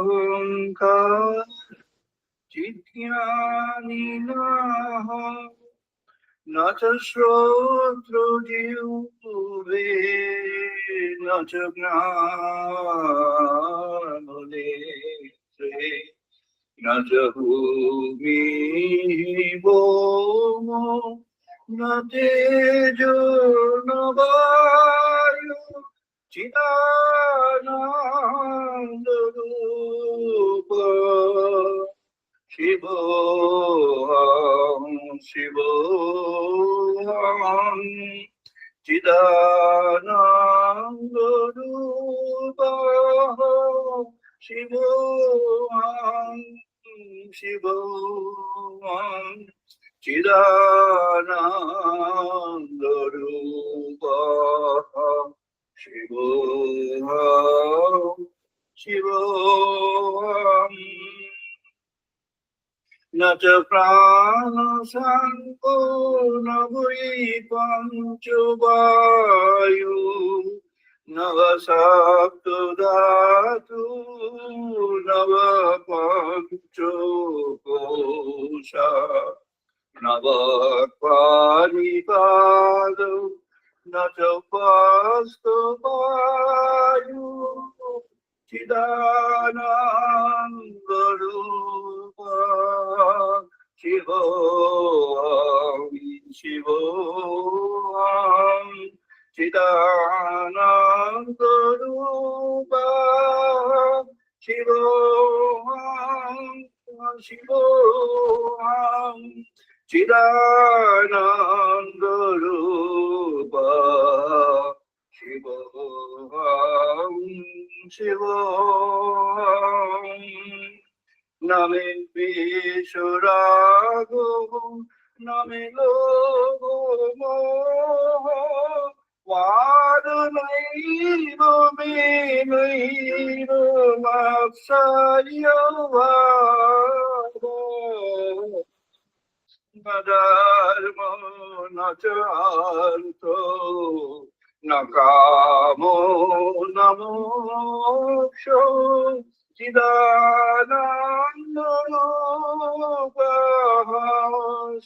अहंकार चिज्ञानिनः न च श्रोत्रजिह्वे न च घ्राणनेत्रे न च भूमिः भौमो न तेजो न वायु चिदानन्दरूप शिवोऽहं शिवोऽहं चिदानन्दरूप शिवोऽहं शिवोऽहं चिदानन्दरूप शिवोऽहं शिवोऽहं न च प्राणसङ्को न वै पञ्चवायु न वा सप्तधातु न वा पञ्चकोशा न वा पाणिपादौ न च पास्तवायु चिदानन्दरूप शिवोऽहं शिवोऽहं चिदानन्दरूप शिवोऽहं शिवोऽहं चिदानन्दरूप शिवोऽहं शिवोऽहं न मे द्वेषरागो न मे लोभो मोहो वादनैव मे नैव मात्सर्यवादो न धर्मो न च अर्थो न कामो न मोक्षो चिदानन्दरूप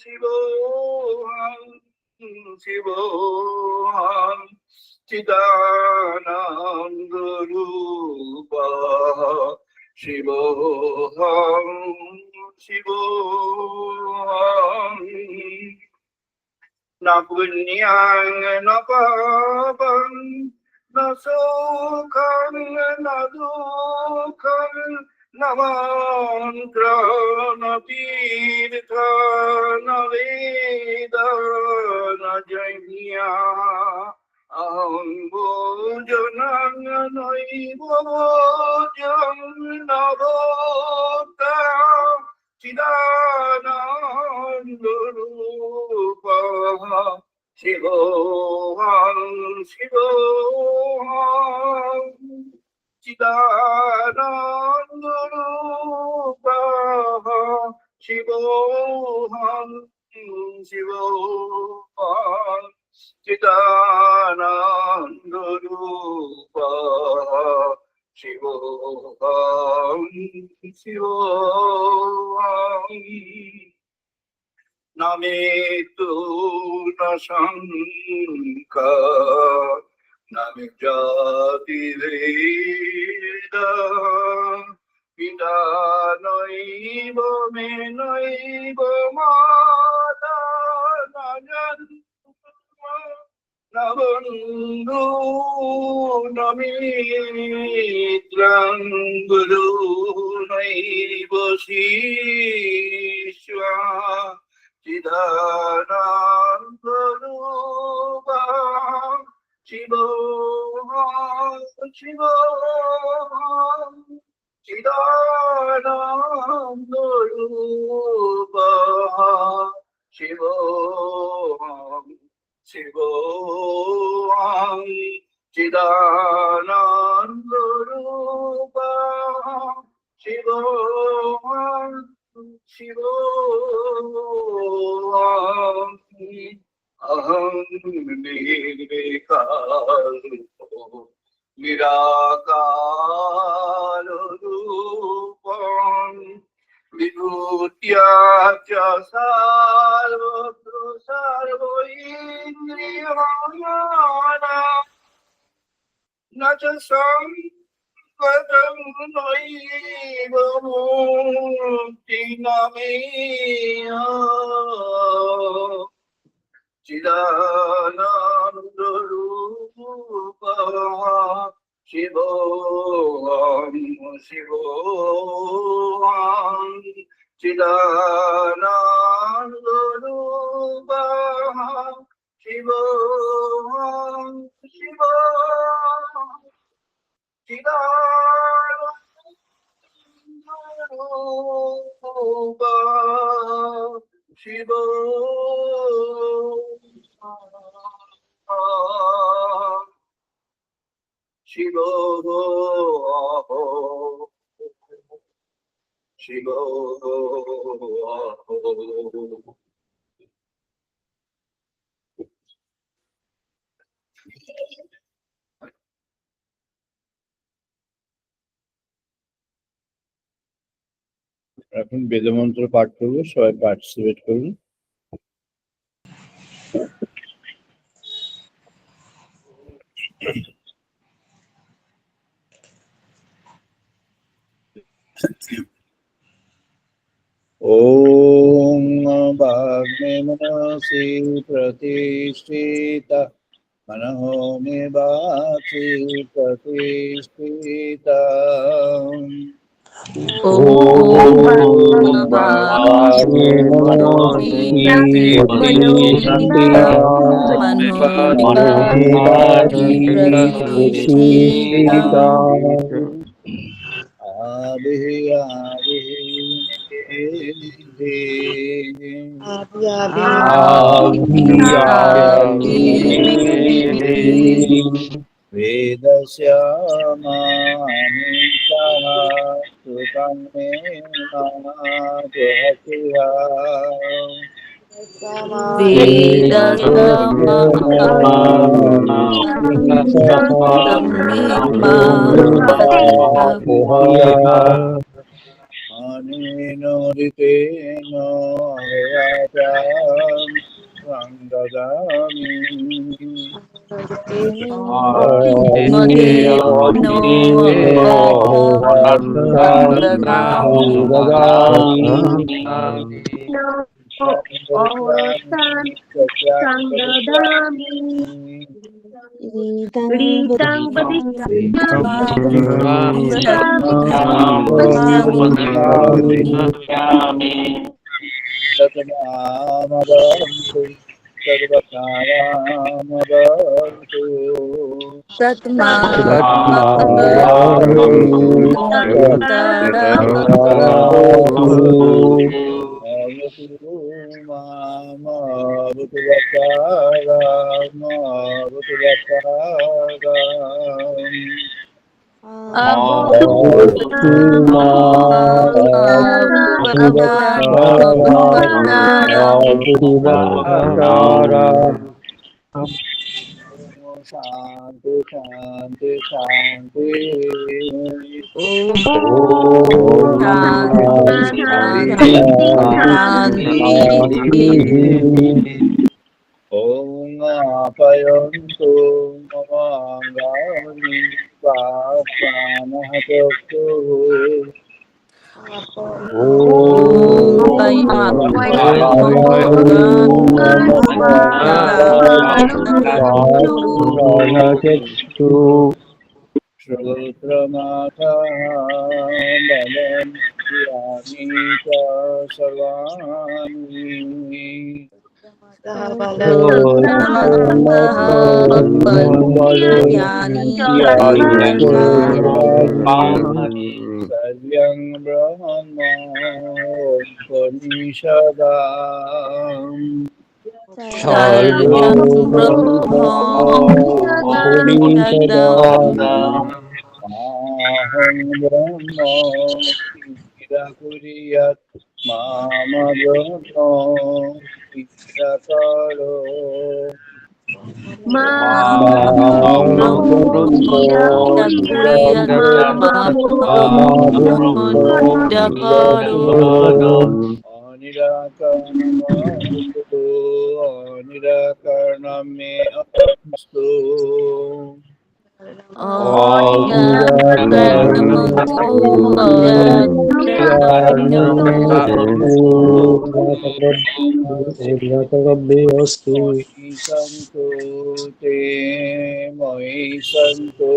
शिवोऽहं शिवोऽहं चिदानन्दरूप शिवोऽहं शिवोऽहं न पुण्यं न पापं न सुखं न दुःखं न मन्त्रं न तीर्थं न वेद न यज्ञः अहं भोजनं नैव भोजं न भोक्ता चिदानन्दरूप शिवोऽहं शिवोऽहं चिदानन्दरूप शिवोऽहं शिवोऽहं चिदानन्दरूप शिवोऽहं शिवोऽहं न मृत्यु न शङ्का न मे जातिभेद पिता नैव मे नैव माता न जन्म न बन्धु न मित्रं गुरु नैव शिष्यः चिदानन्दरूप शिवोऽहं शिवोऽहं चिदानन्दरूप शिवोऽहं शिवोऽहं चिदानन्दरूप शिवोऽहं शिवोऽहं अहं निर्विकल्पो निराकार Yatya sarvatra sarva indriyamana nacha sankatam naiva mukti nameya Chidananda Rupa Shivoham Shivoham Chidananda Rupa Shivoham Shivoham Chidananda Rupa Shiva Shiva Shiva এখন বেদমন্ত্র পাঠ করবো, সবাই পার্টিসিপেট করুন। ওম বাগ্মে মনসি প্রতিষ্ঠিতা মনঃ মে বাচি প্রতিষ্ঠিতা Om Bhagavate Manoti Pratishtita Manodipati Pratishtita Vedasya manitah sutam me manatuhatiha Vedasya manitah Aninoditena vayapam sangdadami Shanti Shanti Shanti Om Shanti Om Apayantu Mamangani Papanahatoku Shrutramatha balam yanita sarvani Savyang Brahma Upanishadam Saryam Brahma Upanishadam Aham Brahma Kirakuriyat Mama Brahma Kirakaro निराकरणमस्तु निराकरणमे अस्तु निराकरणमस्तु निराकरणमस्तु मयि सन्तु ते मयि सन्तु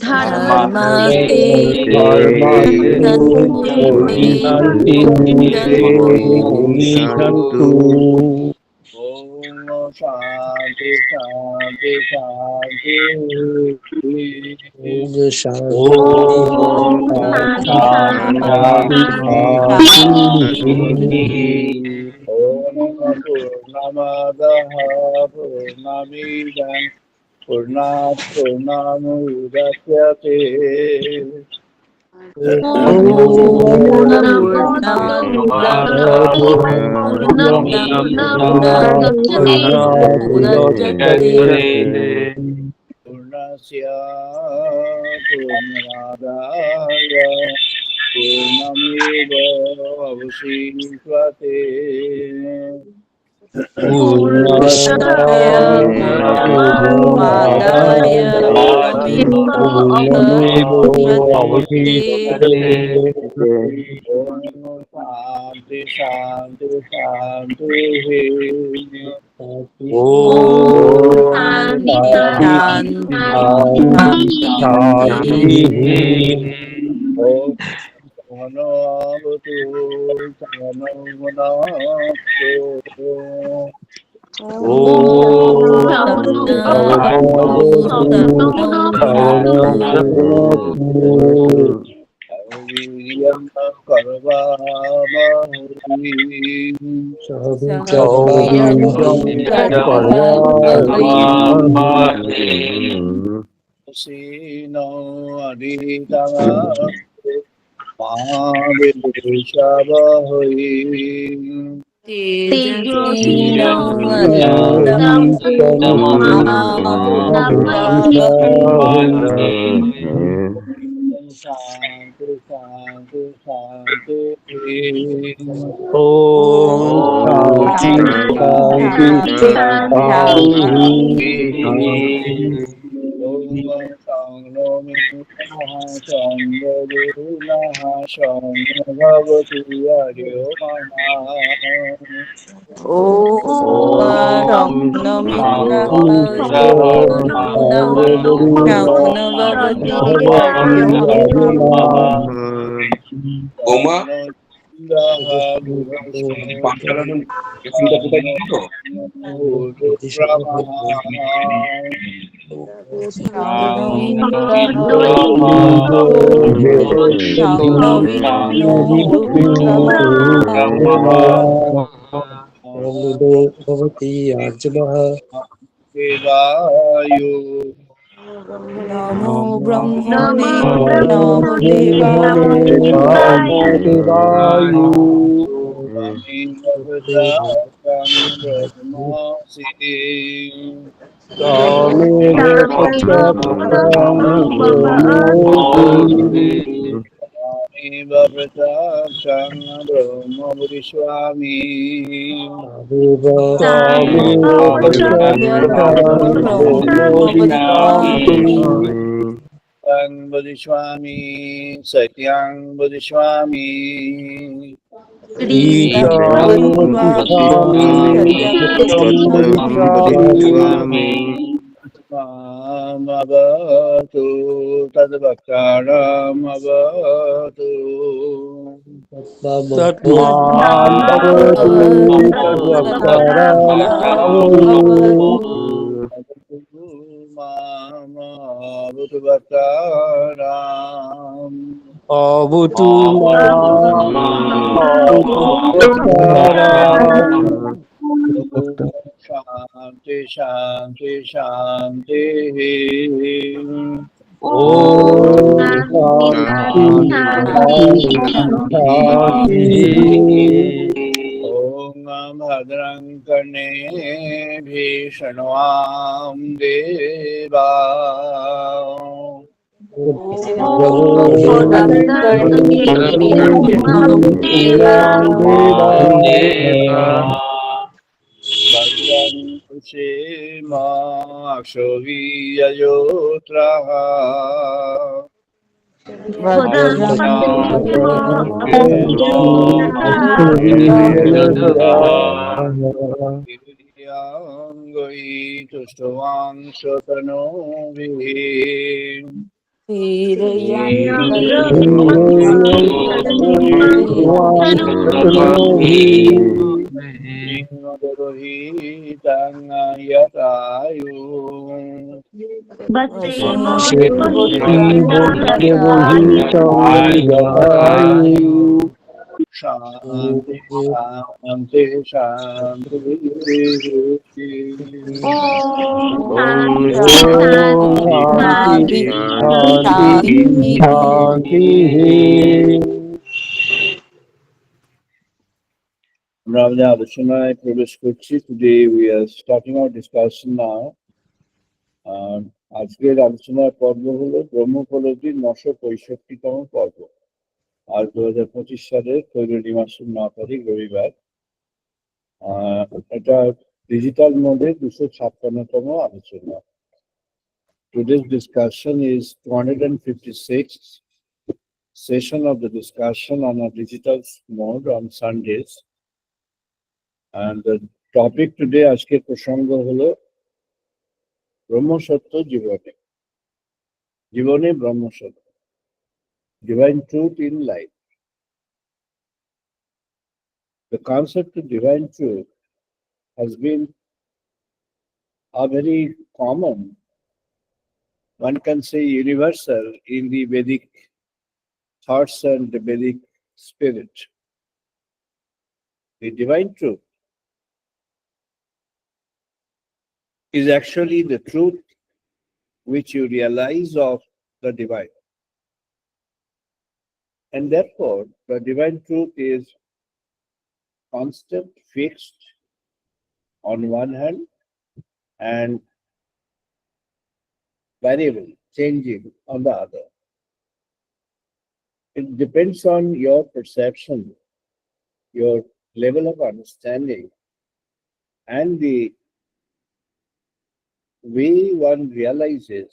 धर्मस्ते धर्मास्ते सन्तु मयि सन्तु ओम शांति शांति शांति शान्ति ओम पूर्णमदः पूर्णमिदं पूर्णात् पूर्णमुदच्यते पूर्णस्य पूर्णमादाय पूर्णमेव अवशिष्यते पूर्णमादाय ओम शांति शांति शांति ओम सहनावतु सहनौवनास्तु वीर्यं सीनो अधितमस्तु मा विद्विषावहै शांति शांति शांति ओम संनो मित्रः संगो गुरुः संगो भगवति हरिओ भवति आर्जवः देवायु नमो ब्रह्मणे नमो देवायु ब्रह्मासि कामेव प्रत्यक्षं ब्रह्म विश्वामि सत्यं वदिष्यामि सत्यं वदिष्यामि मामवतु तद्वक्तारमवतु मामवतु वक्ताराम् अवतु शांति शांति शांति ओम भद्रं कर्णे शृण्वाम देवा Bhagwan Kushema Akshoviyayotraha Viryangoi Tustavang Shatanovihi Yatayu Shanti Shanti Shanti আমরা আমাদের আলোচনায় প্রবেশ করছি। Today we are starting our discussion now. আজকের আলোচনার পর্ব হলো ব্রহ্মোপলব্ধির 965তম পর্ব। আজ 2025 সালের ফেব্রুয়ারি মাসের 9 তারিখ রবিবার। এটা ডিজিটাল মোডে 256তম আলোচনা। Today's discussion is 256th session of the discussion on a digital mode on Sundays. And the topic today আজকের প্রসঙ্গ হলো ব্রহ্মসত্য জীবনে। জীবনে ব্রহ্মসত্য, divine truth in life. The concept of divine truth has been a very common, one can say universal, in the Vedic thoughts and the Vedic spirit. The divine truth is actually the truth which you realize of the divine. And therefore, the divine truth is constant, fixed on one hand, and variable, changing on the other. It depends on your perception, your level of understanding, and the way one realizes.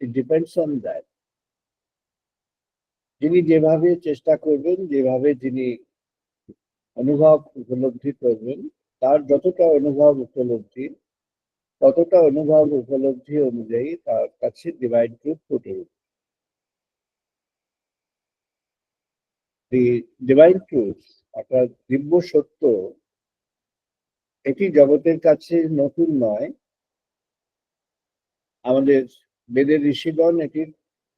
It depends on that. যিনি যেভাবে চেষ্টা করবেন, যেভাবে যিনি অনুভব উপলব্ধি করবেন, তার যতটা অনুভব উপলব্ধি, ততটা অনুভব উপলব্ধি অনুযায়ী তার কাছে ডিভাইন ট্রুথ ফুটে উঠবে। দি ডিভাইন ট্রুথ অর্থাৎ দিব্য সত্য, এটি জগতের কাছে নতুন নয়। আমাদের বেদের ঋষিগণ এটির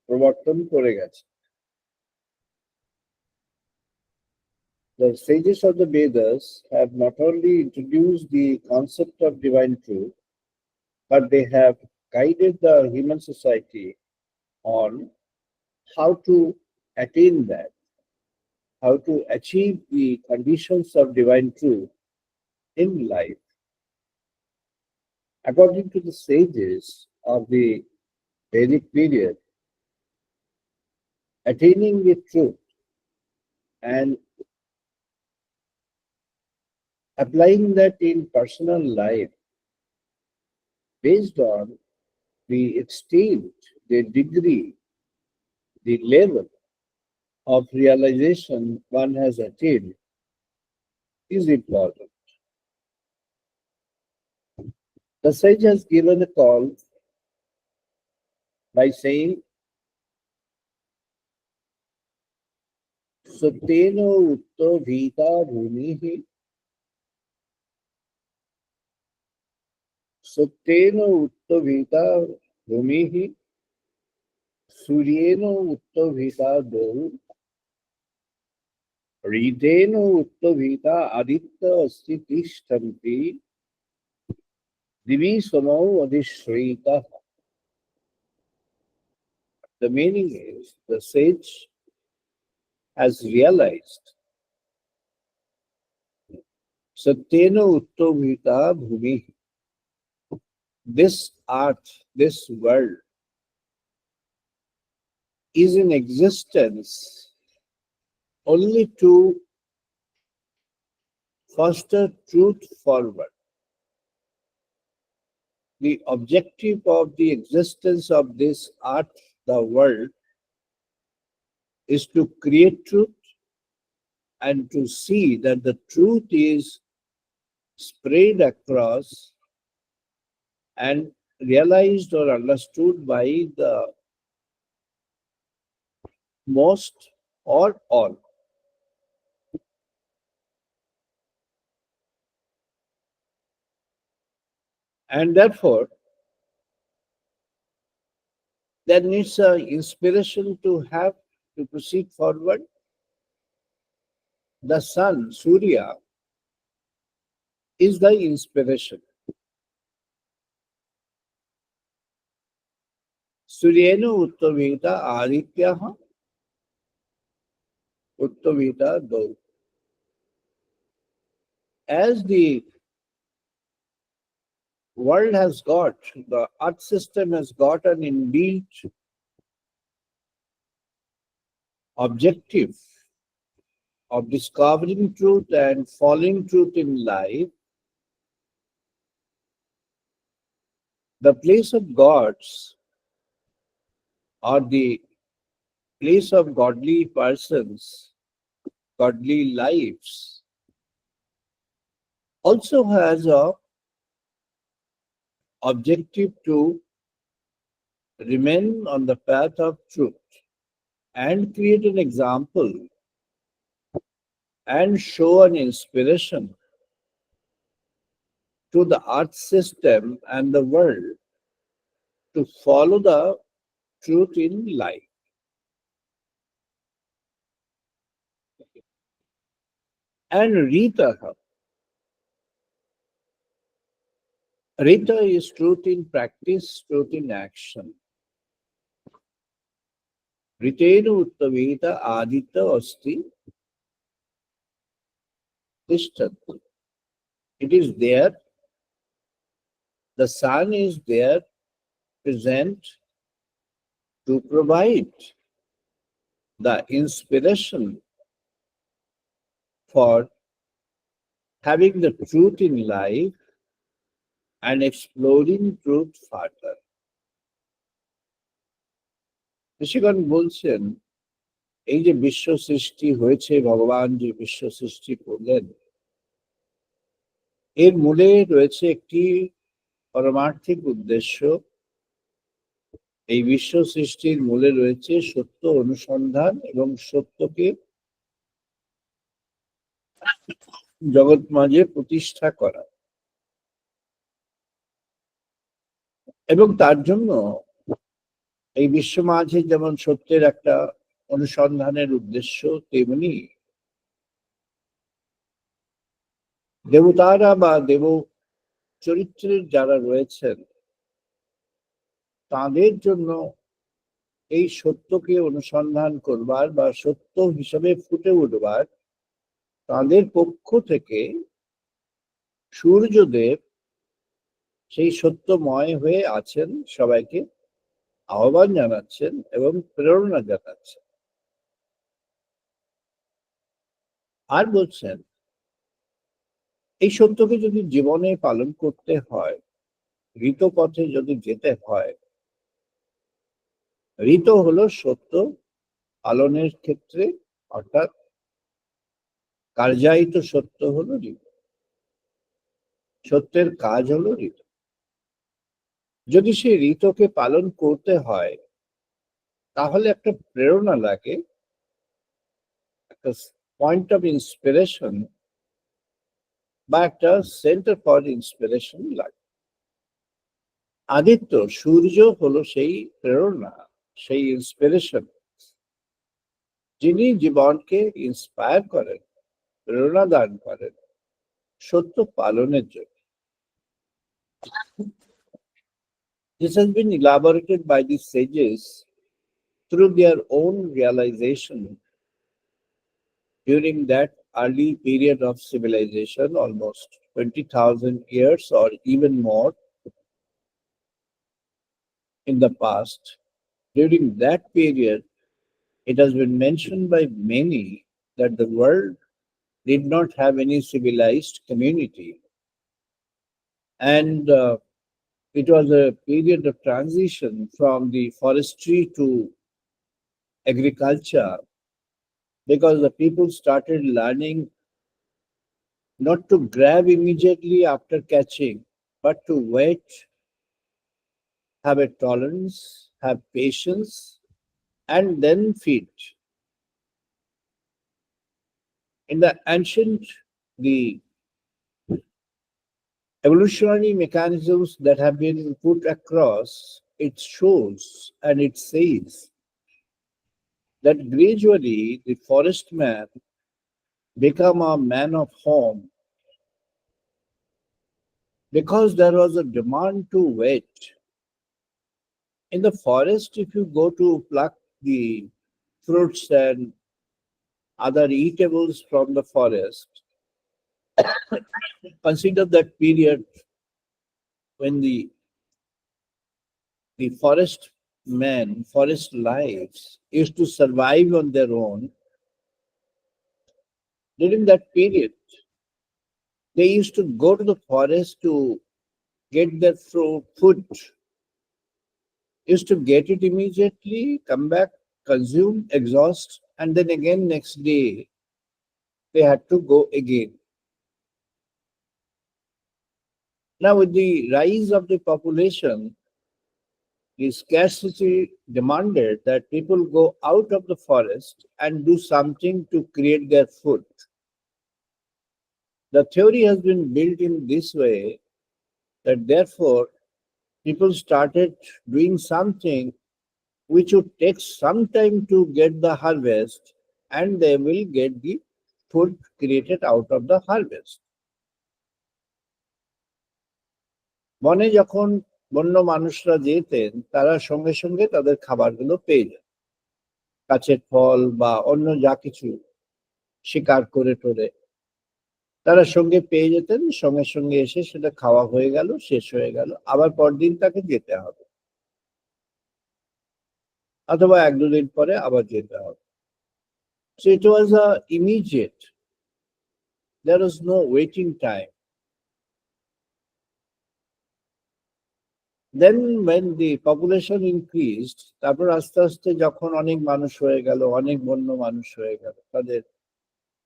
প্রবর্তন করে গেছে। The sages of the Vedas have not only introduced the concept of divine truth, but they have guided the human society on how to attain that, how to achieve the conditions of divine truth in life. According to the sages of the Vedic period, attaining the truth and applying that in personal life based on the extent, the degree, the level of realization one has attained is important. The sage has given a call by saying, Sutteno utto vita bhumihi, Sutteno utto vita bhumihi, Suryeno utto vita dou, Rideno utto vita aditya asti tishtanti, Divi samau adhishrita. The meaning is, the sage has realized Satyena Uttovita Bhumi. This earth, this world is in existence only to foster truth forward. The objective of the existence of this art, the world, is to create truth and to see that the truth is spread across and realized or understood by the most or all. And therefore, there needs an inspiration to have to proceed forward. The sun, Surya, is the inspiration. Suryena Uttavita Adityaha Uttavita Dau. As the world has got, the earth system has got an inbuilt objective of discovering truth and following truth in life, the place of gods or the place of godly persons, godly lives, also has a objective to remain on the path of truth and create an example and show an inspiration to the earth system and the world to follow the truth in life. And Rita is truth in practice, truth in action. Ritena Uttavita Adita Asti Tishtanti. It is there, the sun is there, present to provide the inspiration for having the truth in life and exploring truth further. ঋষিগণ বলছেন এই যে বিশ্ব সৃষ্টি হয়েছে, ভগবান যে বিশ্ব সৃষ্টি করলেন, এর মূলে রয়েছে একটি পরমার্থিক উদ্দেশ্য। এই বিশ্ব সৃষ্টির মূলে রয়েছে সত্য অনুসন্ধান এবং সত্যকে জগৎ মাঝে প্রতিষ্ঠা করা। এবং তার জন্য এই বিশ্ব মাঝে যেমন সত্যের একটা অনুসন্ধানের উদ্দেশ্য, তেমনি দেবতারা বা দেব চরিত্রের যারা রয়েছেন তাদের জন্য এই সত্যকে অনুসন্ধান করবার বা সত্য হিসাবে ফুটে উঠবার তাদের পক্ষ থেকে সূর্যদেব সেই সত্যময় হয়ে আছেন, সবাইকে আহ্বান জানাচ্ছেন এবং প্রেরণা জানাচ্ছেন। আর বলছেন এই সত্যকে যদি জীবনে পালন করতে হয়, ঋত পথে যদি যেতে হয়, ঋত হলো সত্য পালনের ক্ষেত্রে, অর্থাৎ কার্যায়িত সত্য হলো ঋত, সত্যের কাজ হলো ঋত। যদি সেই ঋতকে পালন করতে হয় তাহলে একটা প্রেরণা লাগে, একটা পয়েন্ট অফ ইন্সপিরেশন বা একটা সেন্টার ফর ইন্সপিরেশন লাগে। আদিত্য সূর্য হলো সেই প্রেরণা, সেই ইন্সপিরেশন, যিনি জীবনকে ইন্সপায়ার করেন, প্রেরণা দান করেন সত্য পালনের জন্য। This has been elaborated by the sages through their own realization during that early period of civilization, almost 20,000 years or even more in the past. During that period, It has been mentioned by many that the world did not have any civilized community, and it was a period of transition from the forestry to agriculture because the people started learning not to grab immediately after catching, but to wait, have a tolerance, have patience, and then feed. In the ancient, the evolutionary mechanisms that have been put across, it shows and it says that gradually the forest man become a man of home because there was a demand to wait. In the forest, if you go to pluck the fruits and other eatables from the forest, consider that period when the forest men, forest lives used to survive on their own. During that period, they used to go to the forest to get their food, used to get it immediately, come back, consume, exhaust, and then again next day they had to go again. Now, with the rise of the population, the scarcity demanded that people go out of the forest and do something to create their food. The theory has been built in this way that therefore people started doing something which would take some time to get the harvest, and they will get the food created out of the harvest. বনে যখন বন্য মানুষরা যেতেন তারা সঙ্গে সঙ্গে তাদের খাবারগুলো পেয়ে যেত, গাছের ফল বা অন্য যা কিছু শিকার করে টোরে তারা সঙ্গে পেয়ে যেতেন, সঙ্গে সঙ্গে এসে সেটা খাওয়া হয়ে গেল, শেষ হয়ে গেল, আবার পরদিন তাকে যেতে হবে, অথবা এক দুদিন পরে আবার যেতে হবে। So it was immediate. There was no waiting time. Then when the population increased, তারপর আস্তে আস্তে যখন অনেক মানুষ হয়ে গেল, অনেক বন্য মানুষ হয়ে গেল, তাদের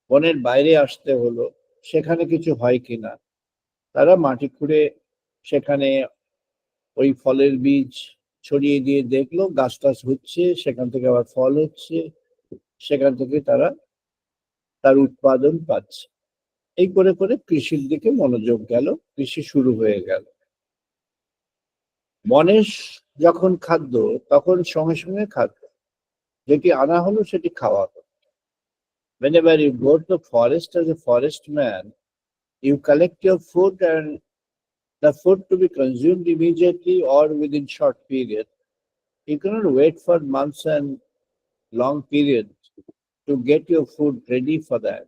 বনের বাইরে আসতে হলো, সেখানে কিছু হয় কিনা তারা মাটি খুঁড়ে সেখানে ওই ফলের বীজ ছড়িয়ে দিয়ে দেখলো গাছ টাছ হচ্ছে, সেখান থেকে আবার ফল হচ্ছে, সেখান থেকে তারা তার উৎপাদন পাচ্ছে। এই করে করে কৃষির দিকে মনোযোগ গেল, কৃষি শুরু হয়ে গেল। বনের যখন খাদ্য তখন সঙ্গে সঙ্গে খাদ্য, যেটি আনা হলো সেটি খাওয়া হলো। Whenever you go to the forest as a forest man, you collect your food and the food to be consumed immediately or within short period. You cannot wait for months and long periods to get your food ready for that.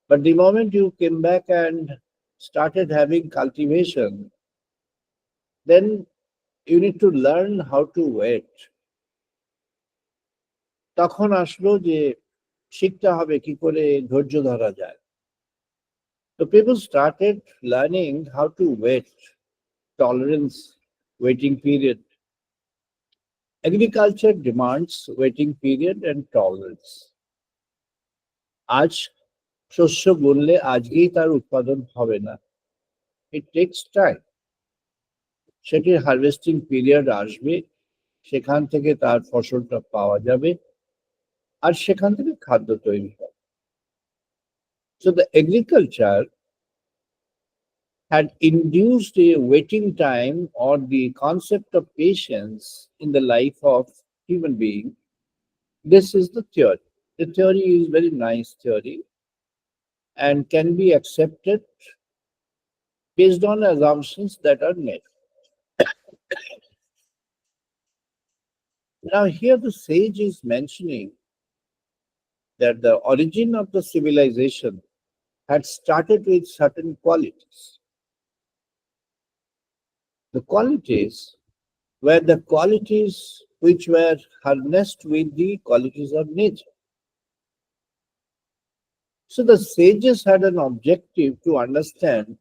But the moment you came back and started having cultivation, then you need to learn how to wait. তখন আসলো যে শিখতে হবে কি করে ধৈর্য ধরা যায়। So people started learning how to wait, tolerance, waiting period. Agriculture demands waiting period and tolerance. আজ শস্য বললে আজকেই তার উৎপাদন হবে না। It takes time. সেটির হারভেস্টিং পিরিয়ড আসবে, সেখান থেকে তার ফসলটা পাওয়া যাবে, আর সেখান থেকে খাদ্য তৈরি হবে। So the agriculture had induced a waiting time or the concept of patience in the life of human being. This is the theory. The theory is very nice theory and can be accepted based on assumptions that are made. Now here the sage is mentioning that the origin of the civilization had started with certain qualities. The qualities were the qualities which were harnessed with the qualities of nature. So the sages had an objective to understand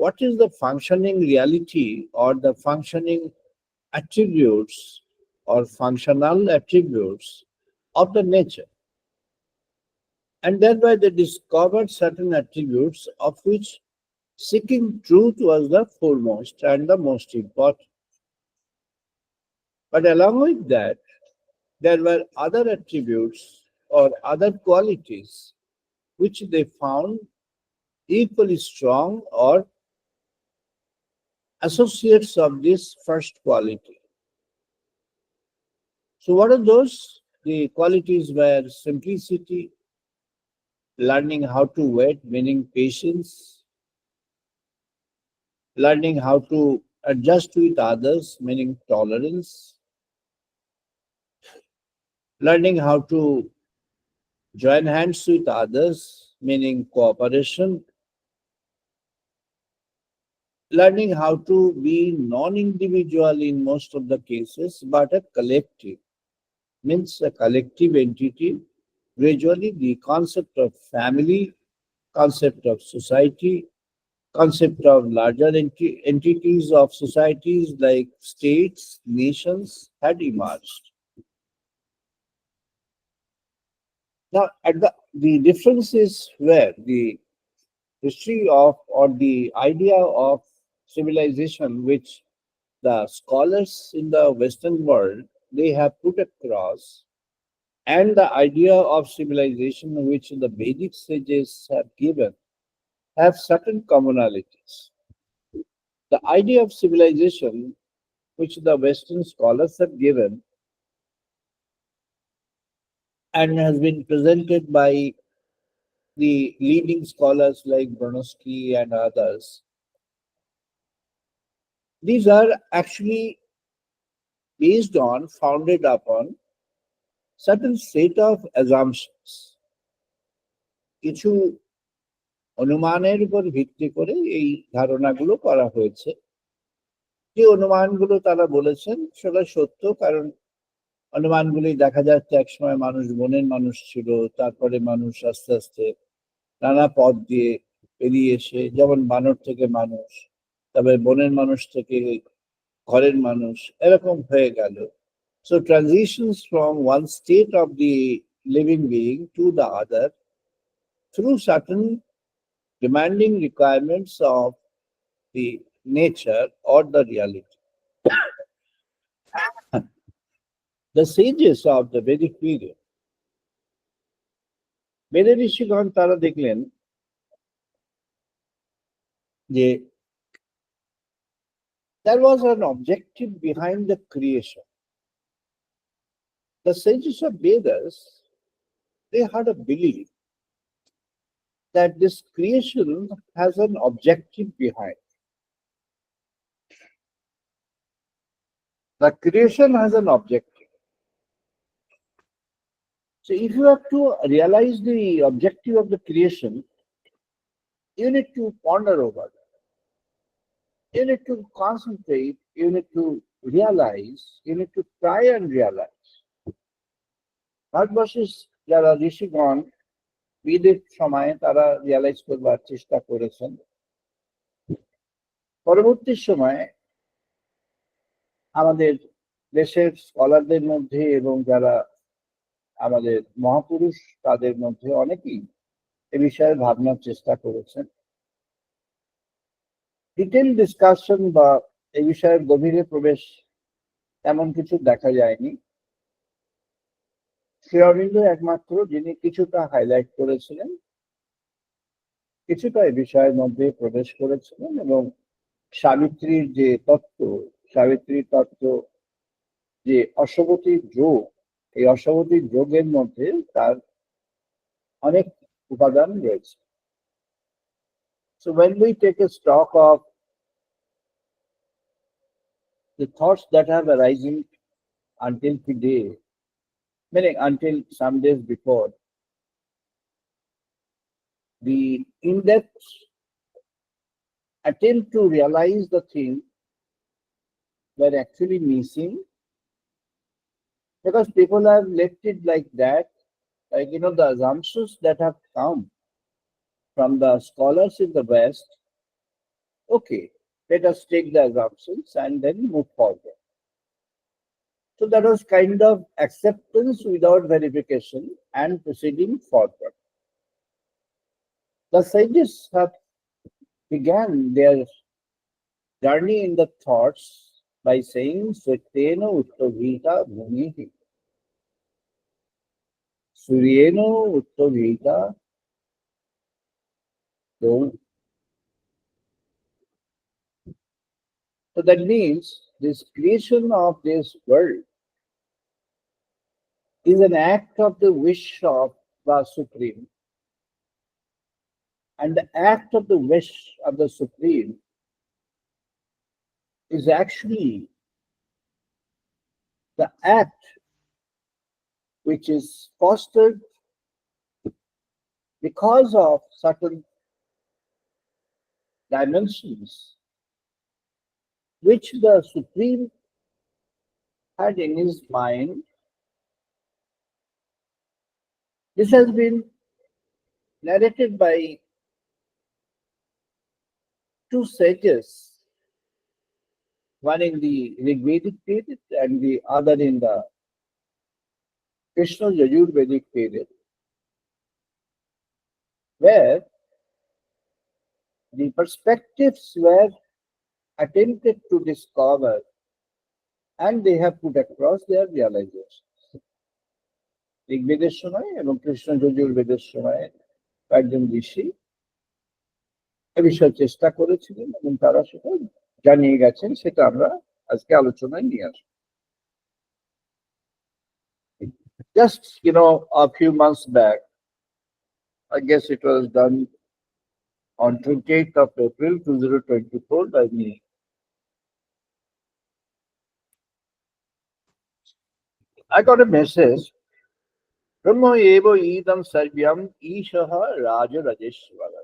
what is the functioning reality or the functioning attributes or functional attributes of the nature. And thereby they discovered certain attributes of which seeking truth was the foremost and the most important. But along with that, there were other attributes or other qualities which they found equally strong or associates of this first quality. So, what are those? The qualities were simplicity, learning how to wait, meaning patience, learning how to adjust with others, meaning tolerance, learning how to join hands with others, meaning cooperation, learning how to be non individual in most of the cases, but a collective, means a collective entity. Gradually, the concept of family, concept of society, concept of larger entities of societies like states, nations had emerged. Now, the difference is where the history of or the idea of civilization, which the scholars in the Western world they have put across, and the idea of civilization which the Vedic sages have given, have certain commonalities. The idea of civilization which the Western scholars have given and has been presented by the leading scholars like Brahmah and others. These are actually based on, founded upon certain set of assumptions. কিছু অনুমানের উপর ভিত্তি করে এই ধারণাগুলো করা হয়েছে। যে অনুমানগুলো তারা বলেছেন সেটা সত্য, কারণ অনুমানগুলি দেখা যাচ্ছে একসময় মানুষ বনের মানুষ ছিল, তারপরে মানুষ আস্তে আস্তে নানা পথ দিয়ে পেরিয়ে এসে, যেমন বানর থেকে মানুষ, তারপরে বনের মানুষ থেকে ঘরের মানুষ, এরকম হয়ে গেল। So transitions from one state of the living being to the other through certain demanding requirements of the nature or the reality. The sages of the Vedic period, বেদের ঋষিগণ তারা দেখলেন যে there was an objective behind the creation. The sages of Vedas, they had a belief that this creation has an objective behind. The creation has an objective. So if you have to realize the objective of the creation, you need to ponder over that. You need to concentrate, you need to realize, you need to try and realize. ভারতবর্ষের যারা ঋষিগণ বেদের সময় তারা realise করবার চেষ্টা করেছেন। পরবর্তী সময়ে আমাদের দেশের স্কলারদের মধ্যে এবং যারা আমাদের মহাপুরুষ তাদের মধ্যে অনেকেই এ বিষয়ে ভাবনার চেষ্টা করেছেন। ডিটেল ডিসকাশন বা এই বিষয়ের গভীরে প্রবেশ এমন কিছু দেখা যায়নি। শ্রী অরবিন্দ একমাত্র যিনি কিছুটা হাইলাইট করেছিলেন, কিছুটা এই বিষয়ের মধ্যে প্রবেশ করেছিলেন এবং সাবিত্রীর যে তত্ত্ব, সাবিত্রীর তত্ত্ব যে অশ্ববতীর যোগ, এই অশ্ববতীর যোগের মধ্যে তার অনেক উপাদান রয়েছে। So when we take a stock of the thoughts that have arisen until today, meaning until some days before, the in-depth attempt to realize the thing were actually missing Because people have left it like that, like the assumptions that have come from the scholars in the West. Okay, let us take the assumptions and then move forward. So that was kind of acceptance without verification and proceeding forward. The sages have began their journey in the thoughts by saying Satyena Uttovita Bhumihi. Suryeno Uttovita. So that means this creation of this world is an act of the wish of the Supreme. And the act of the wish of the Supreme is actually the act which is fostered because of certain dimensions which the Supreme had in his mind. This has been narrated by two sages, one in the Rigvedic period and the other in the Krishna Yajurvedic period, where the perspectives were attempted to discover and they have put across their realizations. ঋগ্বেদের সময় এবং কৃষ্ণ যজুর্বেদের সময় কয়েকজন ঋষি এ বিষয়ে চেষ্টা করেছিলেন এবং তারা সেটা জানিয়ে গেছেন, সেটা আমরা আজকে আলোচনায় নিয়ে আসবো। Just a few months back, I guess it was done on 28th of April 2024 by me. I got a message. Brahma eva idam sarvyam ishaha raja rajeshwara.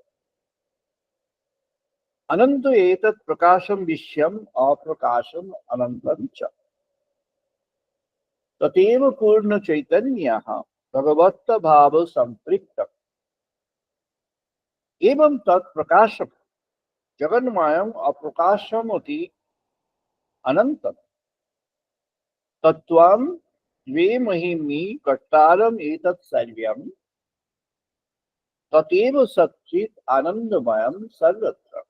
Ananto etat prakasham vishyam aprakasham anantam cha. Tateva purna chaitanyaha bhagavatta bhava samprikta. Evam tat prakasham jaganmayam aprakashamati anantam. Tatvam dve mahimni kattaram etat sarvyam tateva satchit anandamayam sarvatra.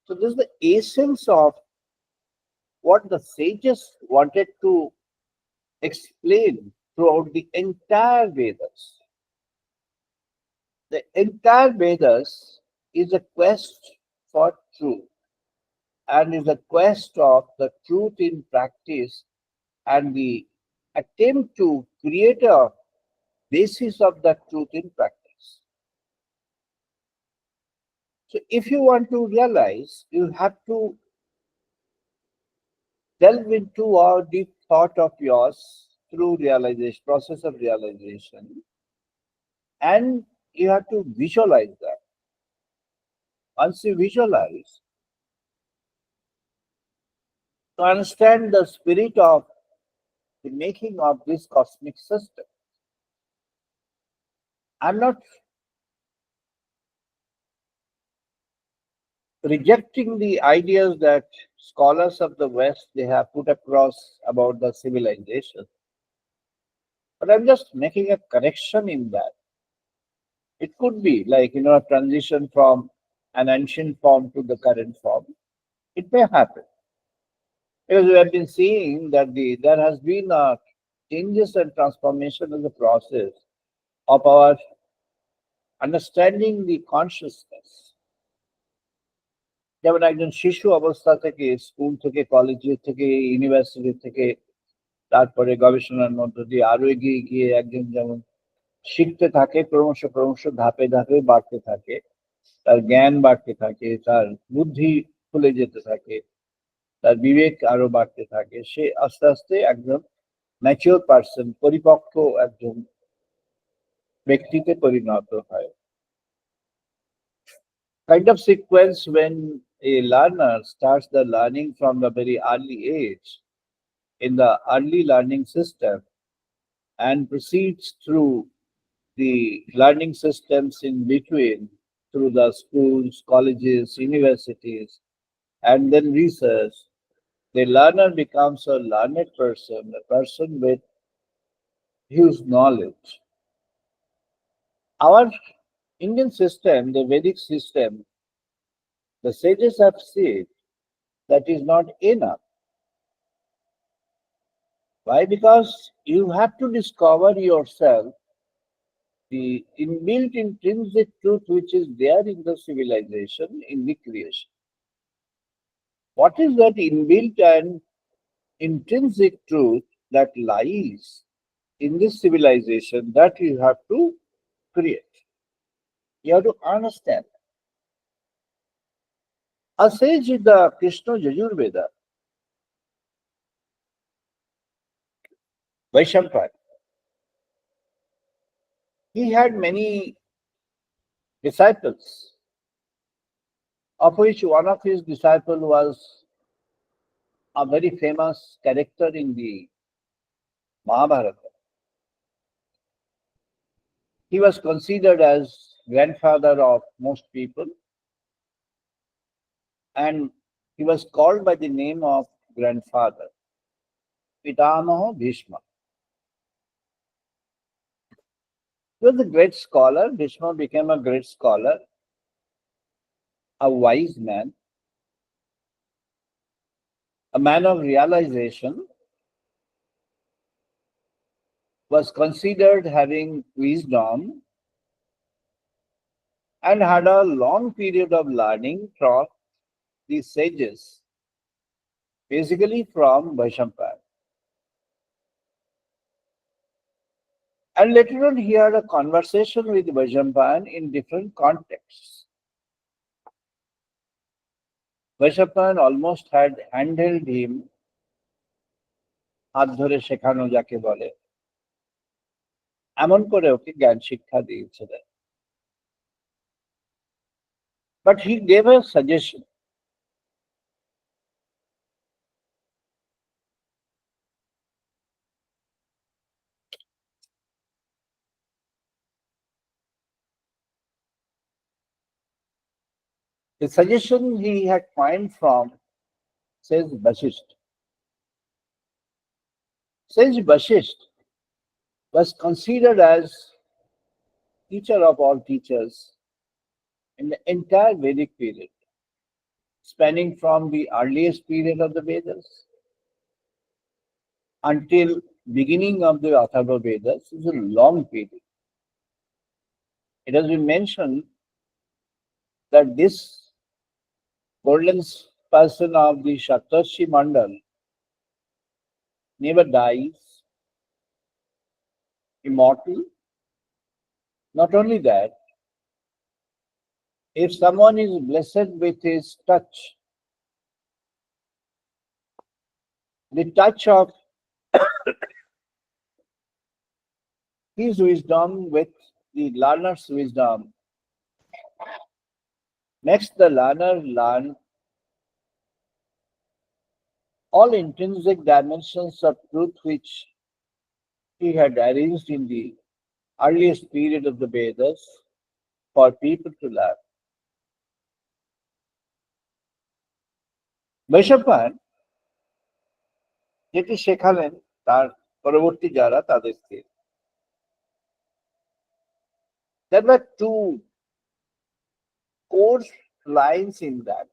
So this is the essence of what the sages wanted to explain throughout the entire Vedas. The entire Vedas is a quest for truth and is a quest of the truth in practice and the attempt to create a basis of that truth in practice. So if you want to realize, you have to delve into a deep thought of yours through realization, process of realization, and you have to visualize that. Once you visualize, to understand the spirit of the making of this cosmic system. I'm not rejecting the ideas that scholars of the West they have put across about the civilization, but I'm just making a correction in that. It could be like a transition from an ancient form to the current form. It may happen because we have been seeing that there has been a changes and transformation in the process of our understanding the consciousness. যেমন একজন শিশু অবস্থা থেকে school থেকে college থেকে university থেকে তারপরে গবেষণার মধ্য দিয়ে আরো এগিয়ে গিয়ে একজন যেমন শিখতে থাকে, ক্রমশ ক্রমশ ধাপে ধাপে বাড়তে থাকে, তার জ্ঞান বাড়তে থাকে, তার বুদ্ধি খুলে যেতে থাকে, তার বিবেক আরো বাড়তে থাকে, সে আস্তে আস্তে একজন ম্যাচিওর পার্সন, পরিপক্ক একজন ব্যক্তিতে পরিণত হয়। Kind of sequence when a learner starts the learning from the very early age in the early learning system and proceeds through the learning systems in between through the schools, colleges, universities, and then research, the learner becomes a learned person, a person with huge knowledge. Our Indian system, the Vedic system, the sages have said that is not enough. Why? Because you have to discover yourself the inbuilt intrinsic truth which is there in the civilization, in the creation. What is that inbuilt and intrinsic truth that lies in this civilization that you have to create? You have to understand. A sage in the Krishna Yajurveda, Vaishampayana, he had many disciples, of which one of his disciples was a very famous character in the Mahabharata. He was considered as grandfather of most people, and he was called by the name of grandfather, Pitamaha Bhishma. He was a great scholar. Bhishma became a great scholar, a wise man, a man of realization, was considered having wisdom, and had a long period of learning from the sages, basically from Vaishampayana. And later on, he had a conversation with Vaishampayan in different contexts. Vaishampayan almost had handheld him, হাত ধরে শেখানো যাকে বলে, এমন করে ওকে জ্ঞান শিক্ষা দিয়েছিলেন। But he gave a suggestion. The suggestion he had coined from Sage Vasisht. Sage Vasisht was considered as teacher of all teachers in the entire Vedic period, spanning from the earliest period of the Vedas until beginning of the Atharva Vedas. Is a long period. It has been mentioned that this golden person of the Shatashi Mandal never dies, immortal. Not only that, if someone is blessed with his touch, the touch of his wisdom with the learner's wisdom, makes the learner learn all intrinsic dimensions of truth which he had arranged in the earliest period of the Vedas for people to learn. Vaishampayan যেটি শেখালেন তার পরবর্তী যারা তাদেরকে, there were two core lines in that,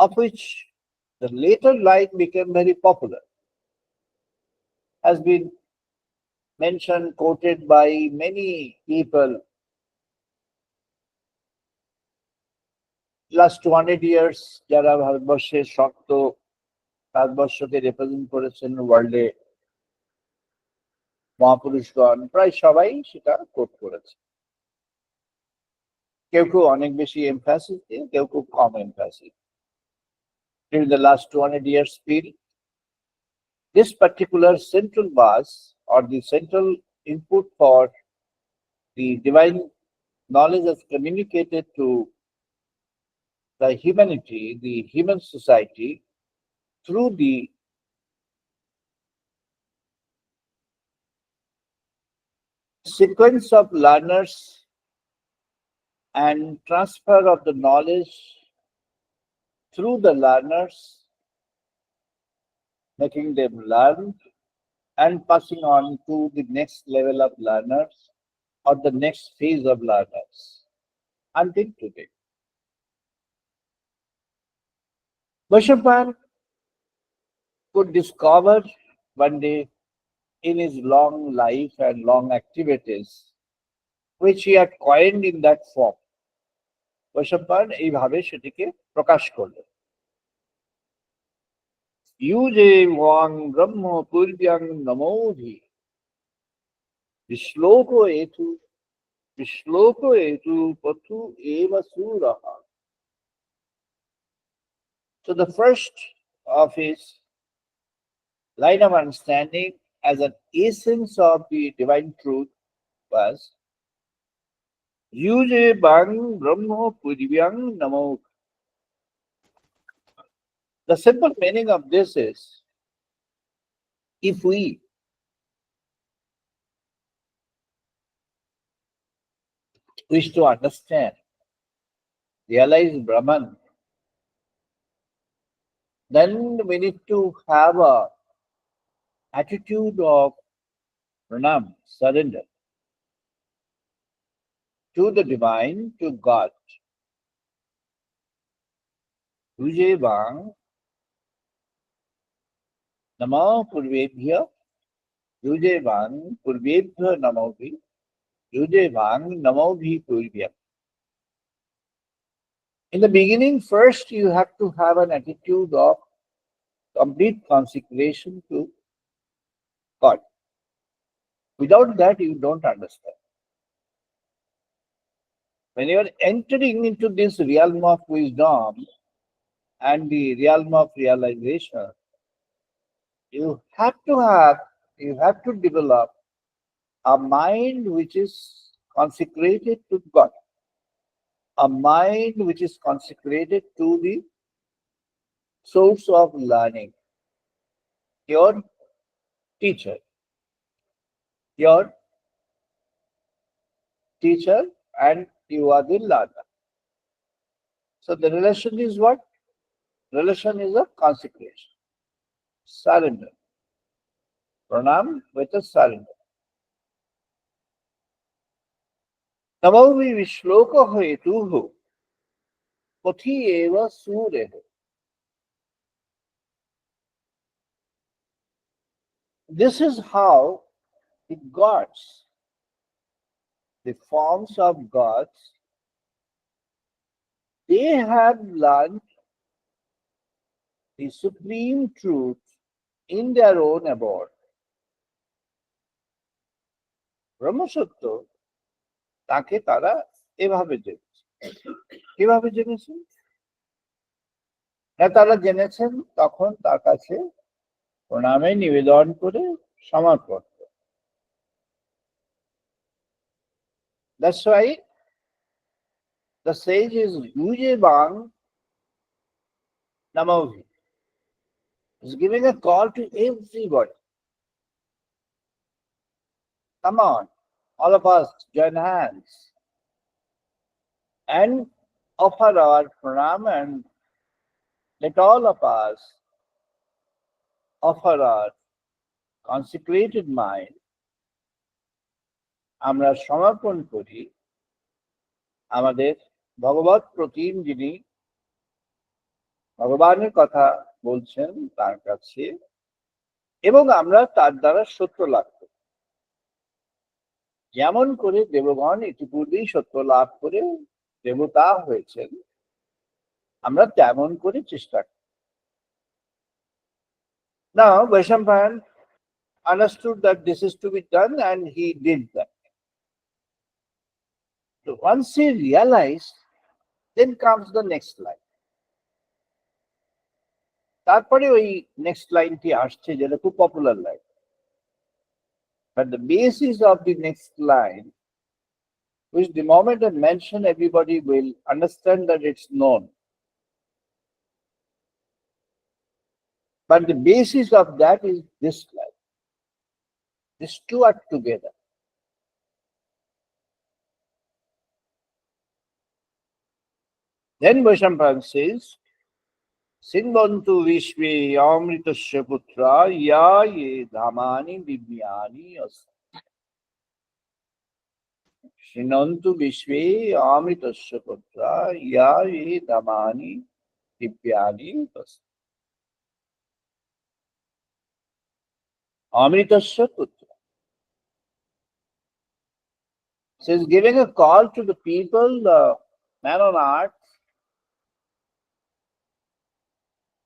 of which the later line became very popular, has been mentioned, quoted by many people. Last 200 years, যারা ভারতবর্ষের শক্ত ভারতবর্ষকে represent করেছেন ওয়ার্ল্ডে, মহাপুরুষগণ প্রায় সবাই সেটা কোট করেছে। কেউ কেউ অনেক বেশি এমফাসিস দিয়ে, কেউ কেউ কম emphasis. During the last 200 years period, this particular central bus or the central input for the divine knowledge is communicated to the humanity, the human society, through the sequence of learners and transfer of the knowledge through the learners, making them learn and passing on to the next level of learners or the next phase of learners until today. Vaishnavan could discover one day in his long life and long activities, which he had coined in that form. Vaishnavan এইভাবে সেটিকে প্রকাশ করলেন। ইউজে Wang Brahma পূর্ব্যাং নমোধি বিশ্লোক এতু pathu eva suraha. So the first of his line of understanding as an essence of the divine truth was Yuje Bang Brahma Purvyang Namo. The simple meaning of this is if we wish to understand, realize Brahman, then we need to have a attitude of pranam, surrender to the divine, to God. Yuje Bang Namo Purvebhya, Yuje Bang Purvebhya Namovi, Yuje Bang Namovi Purvya. In the beginning, first you have to have an attitude of complete consecration to God. Without that, you don't understand. When you are entering into this realm of wisdom and the realm of realization, you have to develop a mind which is consecrated to God, a mind which is consecrated to the source of learning, your teacher, your teacher, and you are the learner. So the relation is what? Relation is a consecration, surrender. Pranam with a surrender. Namavi Vishloka Hetuhu Pati Eva Surehu. This is how the gods, the forms of gods, they have learned the supreme truth in their own abode. ব্রহ্মসত্য তাকে তারা এভাবে জেনেছে। কিভাবে জেনেছেন? না, তারা জেনেছেন তখন তার কাছে প্রণামে নিবেদন করে সমর্পণ। That's why the sage is Yuje Bang Namavi. He's giving a call to everybody. Come on, all of us, join hands and offer our pranam, and let all of us offer our consecrated mind. আমরা সমর্পণ করি আমাদের ভগবৎ প্রতিম, যিনি ভগবানের কথা বলছেন তার কাছে, এবং আমরা তার দ্বারা সত্য লাভ করি। যেমন করে দেবগণ ইতিপূর্বেই সত্য লাভ করে দেবতা হয়েছেন, আমরা তেমন করে চেষ্টা করি। Now Vaishnavan understood that this is to be done, and he did that. So once he realized, then comes the next line. তারপরে ওই নেক্সট লাইনটি আসছে, যেটা খুব popular line. But the basis of the next line, which the moment I mention, everybody will understand that it's known. But the basis of that is this line. These two are together. Then Vaishamparan says, Sindhantu Vishve Amritasya Putra Ya Ye Dhamani Divyani Asti. Shinantu Vishve Amritasya Putra Ya Ye Dhamani Divyani Asti. Amritasya Putra. Says giving a call to the people, the man on earth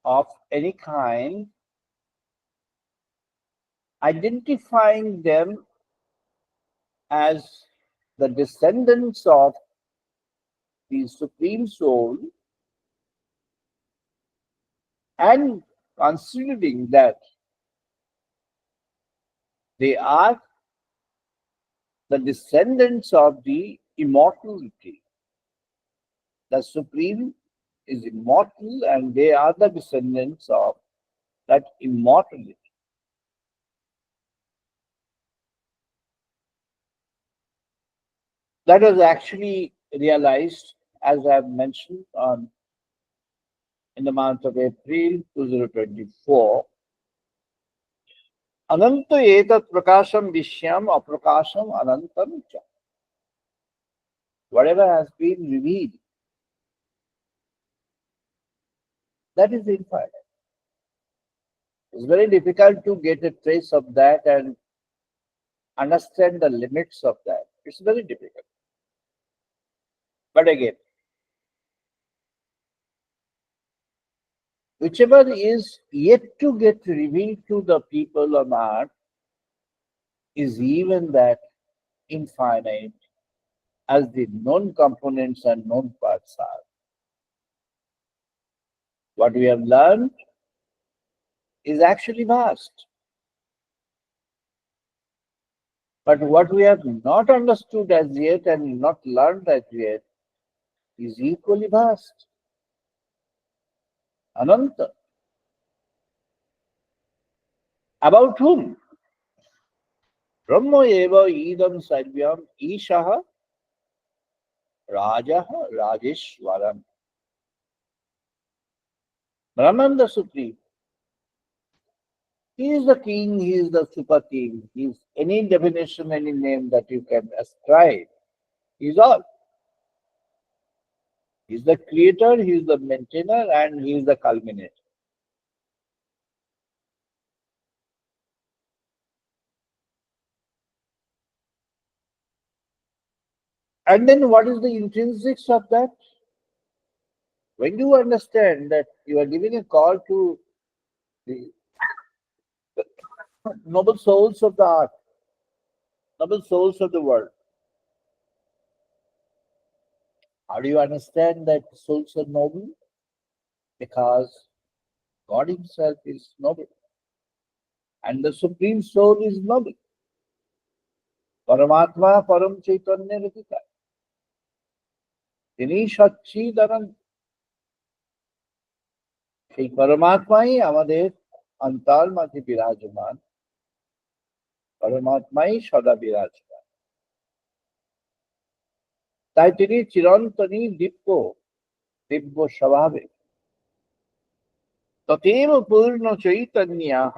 of any kind, identifying them as the descendants of the Supreme Soul and considering that they are the descendants of the immortality. The Supreme is immortal and they are the descendants of that immortality. That was actually realized, as I have mentioned, in the month of April 2024. Ananta etat prakasham vishyam aprakasham anantam cha. Whatever has been revealed, that is infinite. It's very difficult to get a trace of that and understand the limits of that. It's very difficult. But again, whichever is yet to get revealed to the people on earth is even that infinite as the known components and known parts are. What we have learned is actually vast. But what we have not understood as yet and not learned as yet is equally vast. Ananta. About whom? Brahma eva idam sarvyam ishaha rajaha rajeshwaram. Brahman the Supreme. He is the king, he is the super king. He is any definition, any name that you can ascribe. He is all. He is the creator, he is the maintainer, and he is the culminator. And then what is the intrinsics of that? When you understand that you are giving a call to the noble souls of the earth, noble souls of the world, how do you understand that souls are noble? Because God Himself is noble and the Supreme Soul is noble. Paramatma Param Chaitanya Ratika. তিনি সচ্চিদানন্দ সেই পরমাত্মাই আমাদের অন্তর মাঝে বিরাজমান পরমাত্মাই সদা বিরাজমান তাই তিনি চিরন্তনী দিব্য স্বভাবে তথৈব পূর্ণ চৈতন্যঃ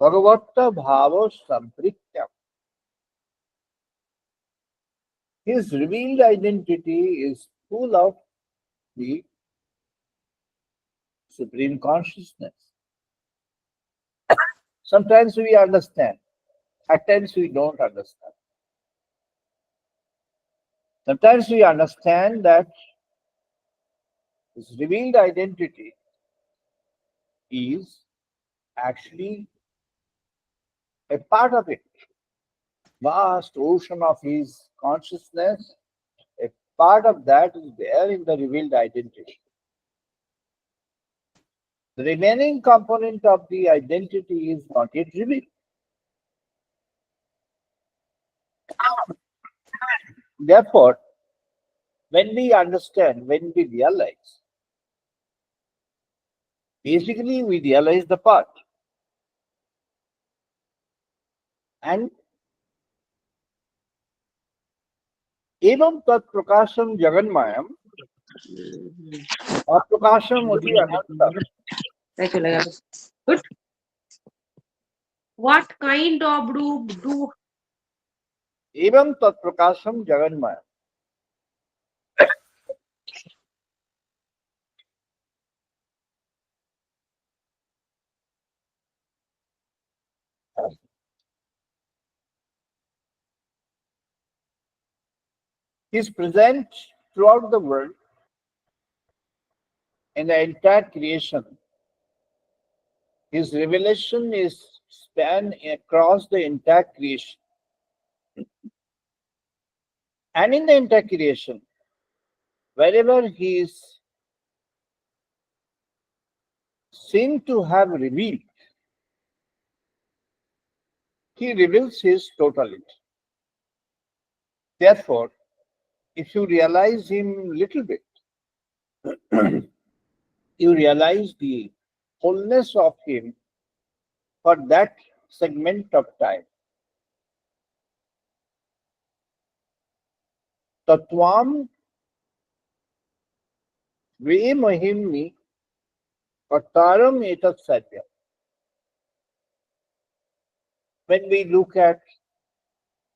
ভগবত ভাব সম্পৃক্তম. His revealed identity is full of the supreme consciousness. Sometimes we understand, at times we don't understand. Sometimes we understand that his revealed identity is actually a part of it. Vast ocean of his consciousness, a part of that is there in the revealed identity. The remaining component of the identity is not yet revealed. Therefore, when we understand, when we realize, basically we realize the part. And evam tat prakasham jaganmayam और प्रकाशम उदी अनंतम. Good. What kind of do एवं तत्प्रकाशम जगन्मय. He is present throughout the world in the entire creation. His revelation is span across the entire creation. And in the entire creation, wherever he is seen to have revealed, he reveals his totality. Therefore, if you realize him little bit, you realize the wholeness of him for that segment of time. Tatvam ve mahimni Kataram etat Satya. When we look at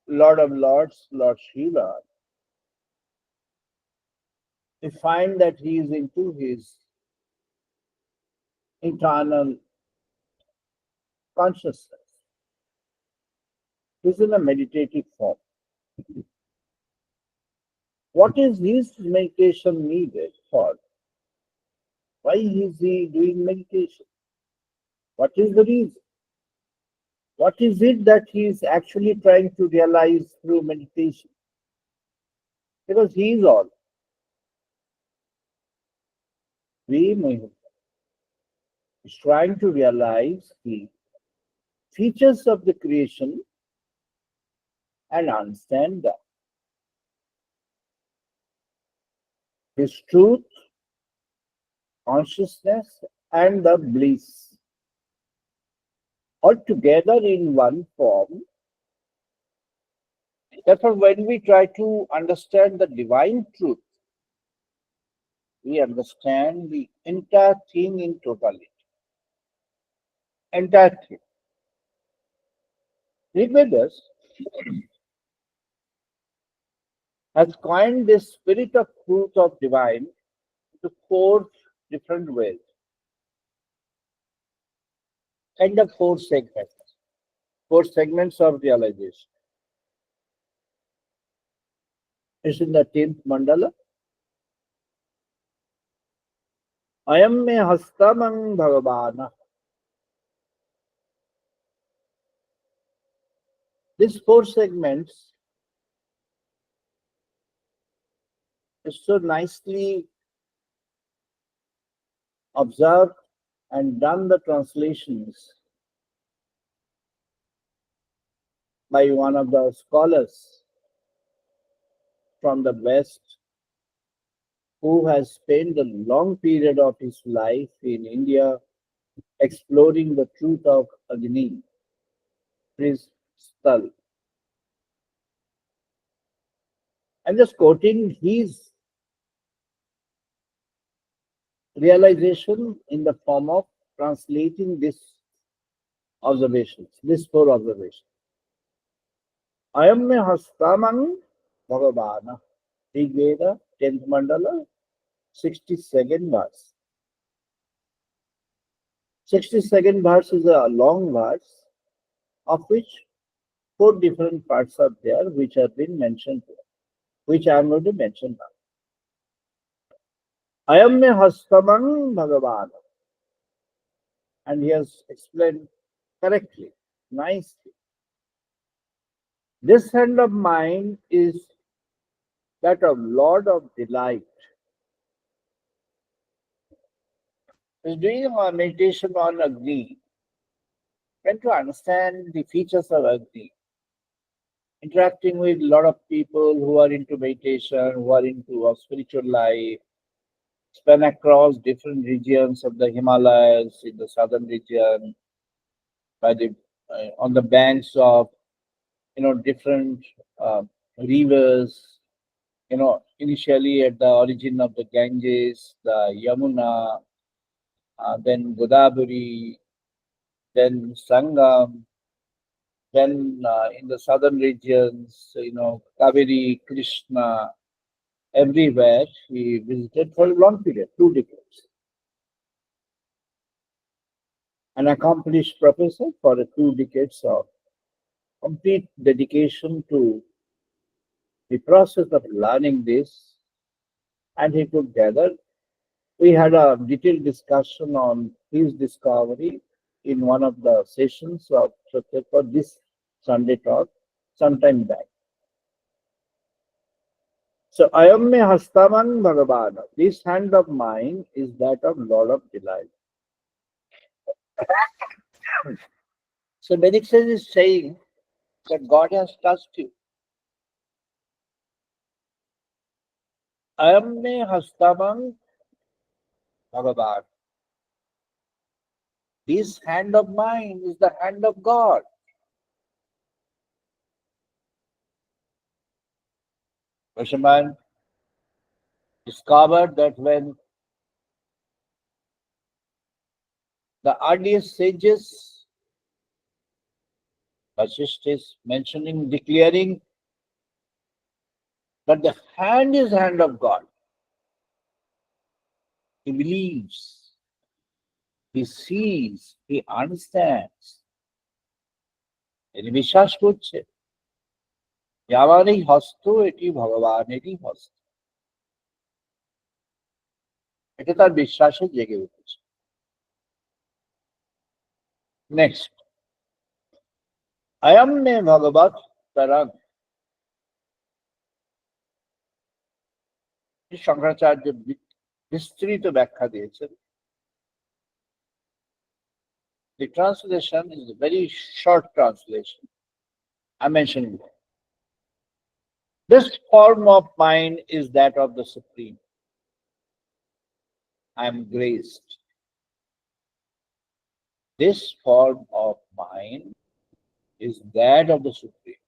Lord of Lords, Lord Shiva, we find that he is into his internal consciousness. He is in a meditative form. What is his meditation needed for? Why is he doing meditation? What is the reason? What is it that he is actually trying to realize through meditation? Because he is all. We is trying to realize the features of the creation and understand that. His truth, consciousness, and the bliss all together in one form. Therefore, when we try to understand the divine truth, we understand the entire thing in totality. Entire thing. Rigvedas has coined this spirit of truth of divine into 4 different ways. And the 4 segments. 4 segments of realization. It's in the 10th mandala. Ayam me hastamang bhagavana. These 4 segments is so nicely observed and done the translations by one of the scholars from the West who has spent a long period of his life in India exploring the truth of Agni, crystal. I'm just quoting his realization in the form of translating these observations, these 4 observations. Ayam me hastamang bhagavana. Rigveda, 10th mandala, 62nd verse. 62nd verse is a long verse, of which 4 different parts are there, which have been mentioned here, which I am going to mention now. Ayam me hastamang bhagavana. And he has explained correctly, nicely. This hand of mine is that of Lord of Delight. He's doing a meditation on Agni, trying to understand the features of Agni, interacting with a lot of people who are into meditation, who are into a spiritual life, span across different regions of the Himalayas, in the southern region, by the on the banks of different rivers initially at the origin of the Ganges, the Yamuna, then Godavari, then Sangam, then in the southern regions, Kaveri, Krishna, everywhere he visited for a long period, 2 decades. An accomplished professor for 2 decades of complete dedication to the process of learning this, and he could gather. We had a detailed discussion on his discovery in one of the sessions of Satya for this Sunday talk sometime back. So, Ayam me hastaman Bhagavan. This hand of mine is that of Lord of Delight. So, Benediction is saying that God has touched you. Ayam me hastaman Bhagavan. This hand of mine is the hand of God. Vashaman discovered that when the earliest sages, Vasishtha is mentioning, declaring that the hand is hand of God. He believes, he sees, he understands. তিনি বিশ্বাস করছে যে আমার এই হস্ত এটি ভগবানেরই হস্ত। এটা তার বিশ্বাসে জেগে উঠেছে। নেক্সট, আয়াম মে ভগবত তরঙ্গ। শঙ্করাচার্য বিস্তৃত ব্যাখ্যা দিয়েছেন। The translation is a very short translation. I mentioned it. This form of mine is that of the Supreme. I am graced. This form of mine is that of the Supreme.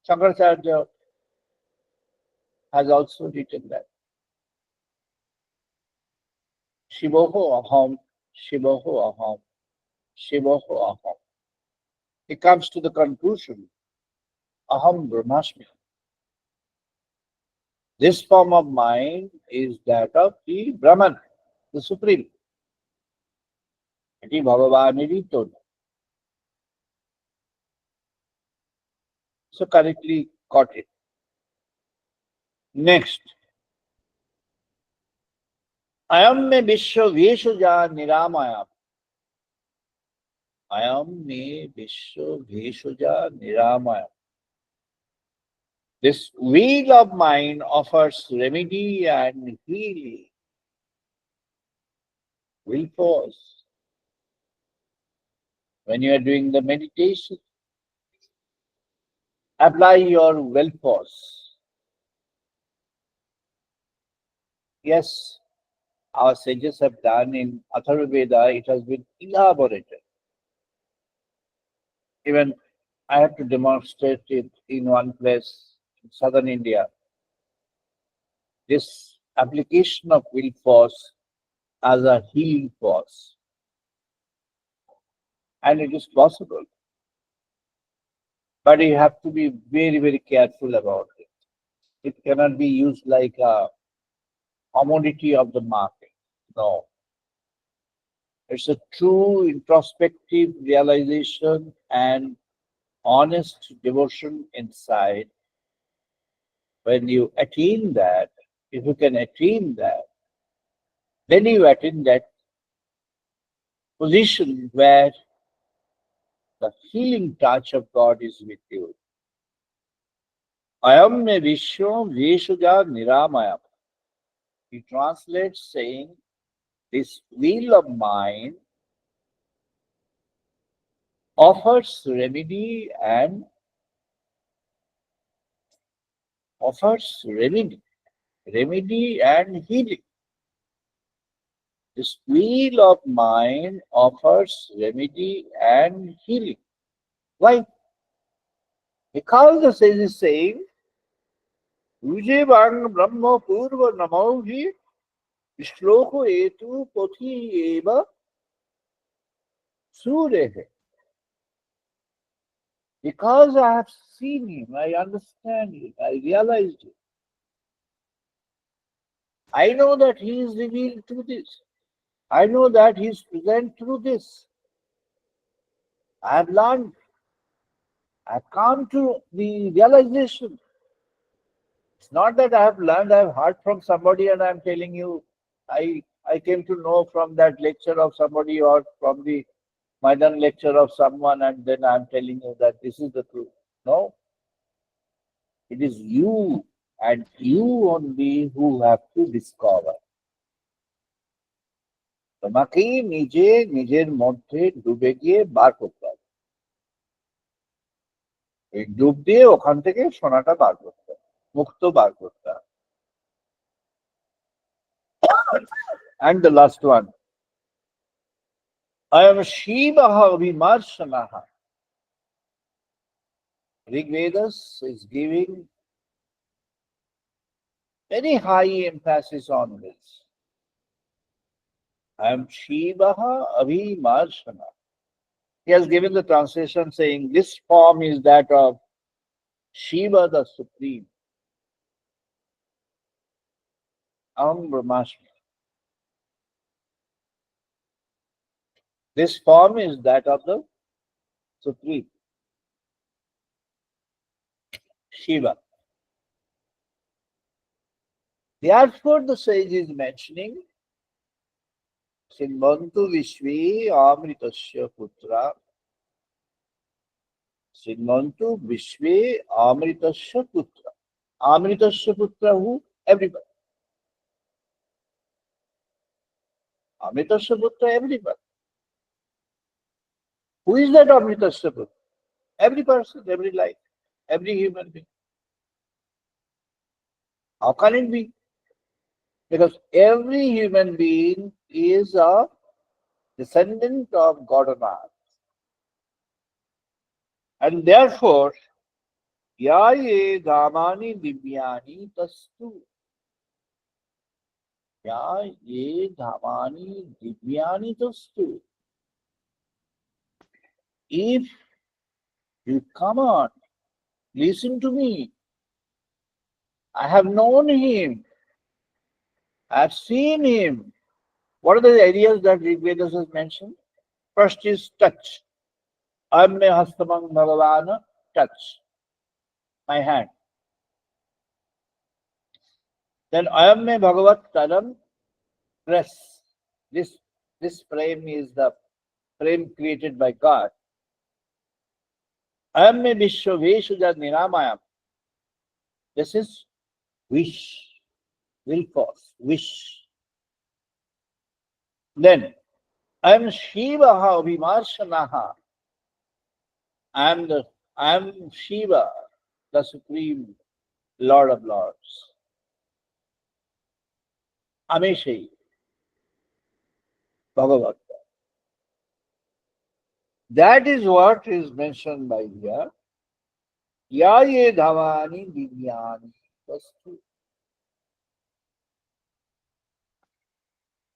Shankaracharya has also written that. Shivoho aham, Shivoho aham, Shivoho aham. He comes to the conclusion, aham brahmasmi. This form of mind is that of the Brahman, the Supreme. এটি ভগবানেরই তৈরি। So correctly got it. Next, ayam me vishwa veshaja niramaya. Ayam me vishwa veshaja niramaya. This wheel of mine offers remedy and healing. Will force. When you are doing the meditation, apply your will force. Yes, our sages have done in Atharva Veda, it has been elaborated. Even I have to demonstrate it in one place in southern India. This application of will force as a healing force. And it is possible. But you have to be very, very careful about it. It cannot be used like a commodity of the market. No. It's a true introspective realization and honest devotion inside. When you attain that, if you can attain that, then you attain that position where the healing touch of God is with you. Ayam me vishwa veshaja niramaya. He translates saying, this wheel of mine offers remedy and healing. This wheel of mine offers remedy and healing. Why? Because the sage is saying Ujevang Brahma Purva Namohi Shloko Etu Poti Eva Surehe. Because I have seen him, I understand it, I realized it. I know that he is revealed through this. I know that he is present through this. I have learned, I have come to the realization. It's not that I have learned, I have heard from somebody and I am telling you, I came to know from that lecture of somebody or from the Maidan lecture of someone and then I am telling you that this is the truth. No, it is you and you only who have to discover. তোমাকেই নিজে নিজের মধ্যে ডুবে গিয়ে বার করতে হবে। এই ডুব দিয়ে ওখান থেকে সোনাটা বার করতে হবে, মুক্ত বার করতে হবে। And the last one. I am Shivaha Vimarshanaha. Rig Vedas is giving very high emphasis on this. I am Shivaha Avimarshana. He has given the translation saying this form is that of Shiva the Supreme. Aham Brahmasmi. This form is that of the Supreme, Shiva. Therefore, the sage is mentioning Sinbantu Vishve Amritasya Putra. Sinbantu Vishve Amritasya Putra. Amritasya Putra who? Everybody. Amritasya Putra, everybody. Who is that Amritasya Putra? Every person, every life, every human being. How can it be? Because every human being is a descendant of God on earth. And therefore, Yaye Dhamani Divyani Tastu. Yaye Dhamani Divyani Tastu. If you come on, listen to me. I have known him. I have seen him. What are the areas that Rig Vedas has mentioned? First is touch. Amme hastamang bhagavana, touch. My hand. Then Ayamme Bhagavat Taram, press. This frame is the frame created by God. Ayamme Vishwaveshuja Niramayam. This is wish, will force, wish. Then I am Shivaha Vimarshanaha. I am Shiva, the Supreme Lord of Lords. Ameshai, Bhagavat. That is what is mentioned by here. Yaye Dhavani Divyani Vastu.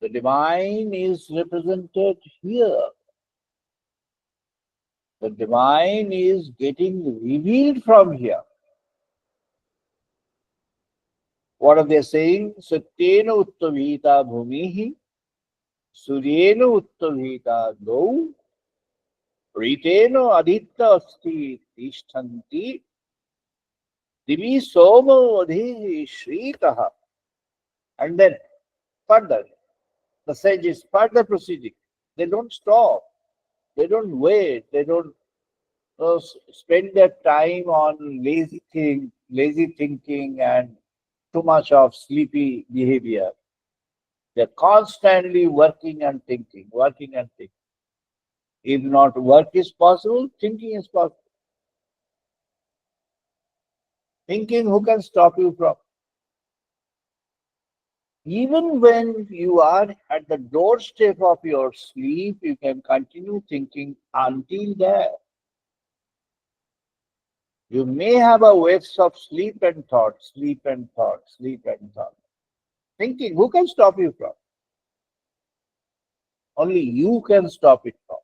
The divine is represented here. The divine is getting revealed from here. What are they saying? Satyena uttavita bhumihi, suryena uttavita gau, ritena aditya asti tishtanti, divi soma adhihi shritaha. And then further, the sage is further proceeding. They don't stop. They don't wait. They don't spend their time on lazy thinking and too much of sleepy behavior. They're constantly working and thinking, working and thinking. If not work is possible, thinking is possible. Thinking, who can stop you from? Even when you are at the doorstep of your sleep, you can continue thinking until there. You may have a waves of sleep and thought, sleep and thought, sleep and thought. Thinking, who can stop you from? Only you can stop it from.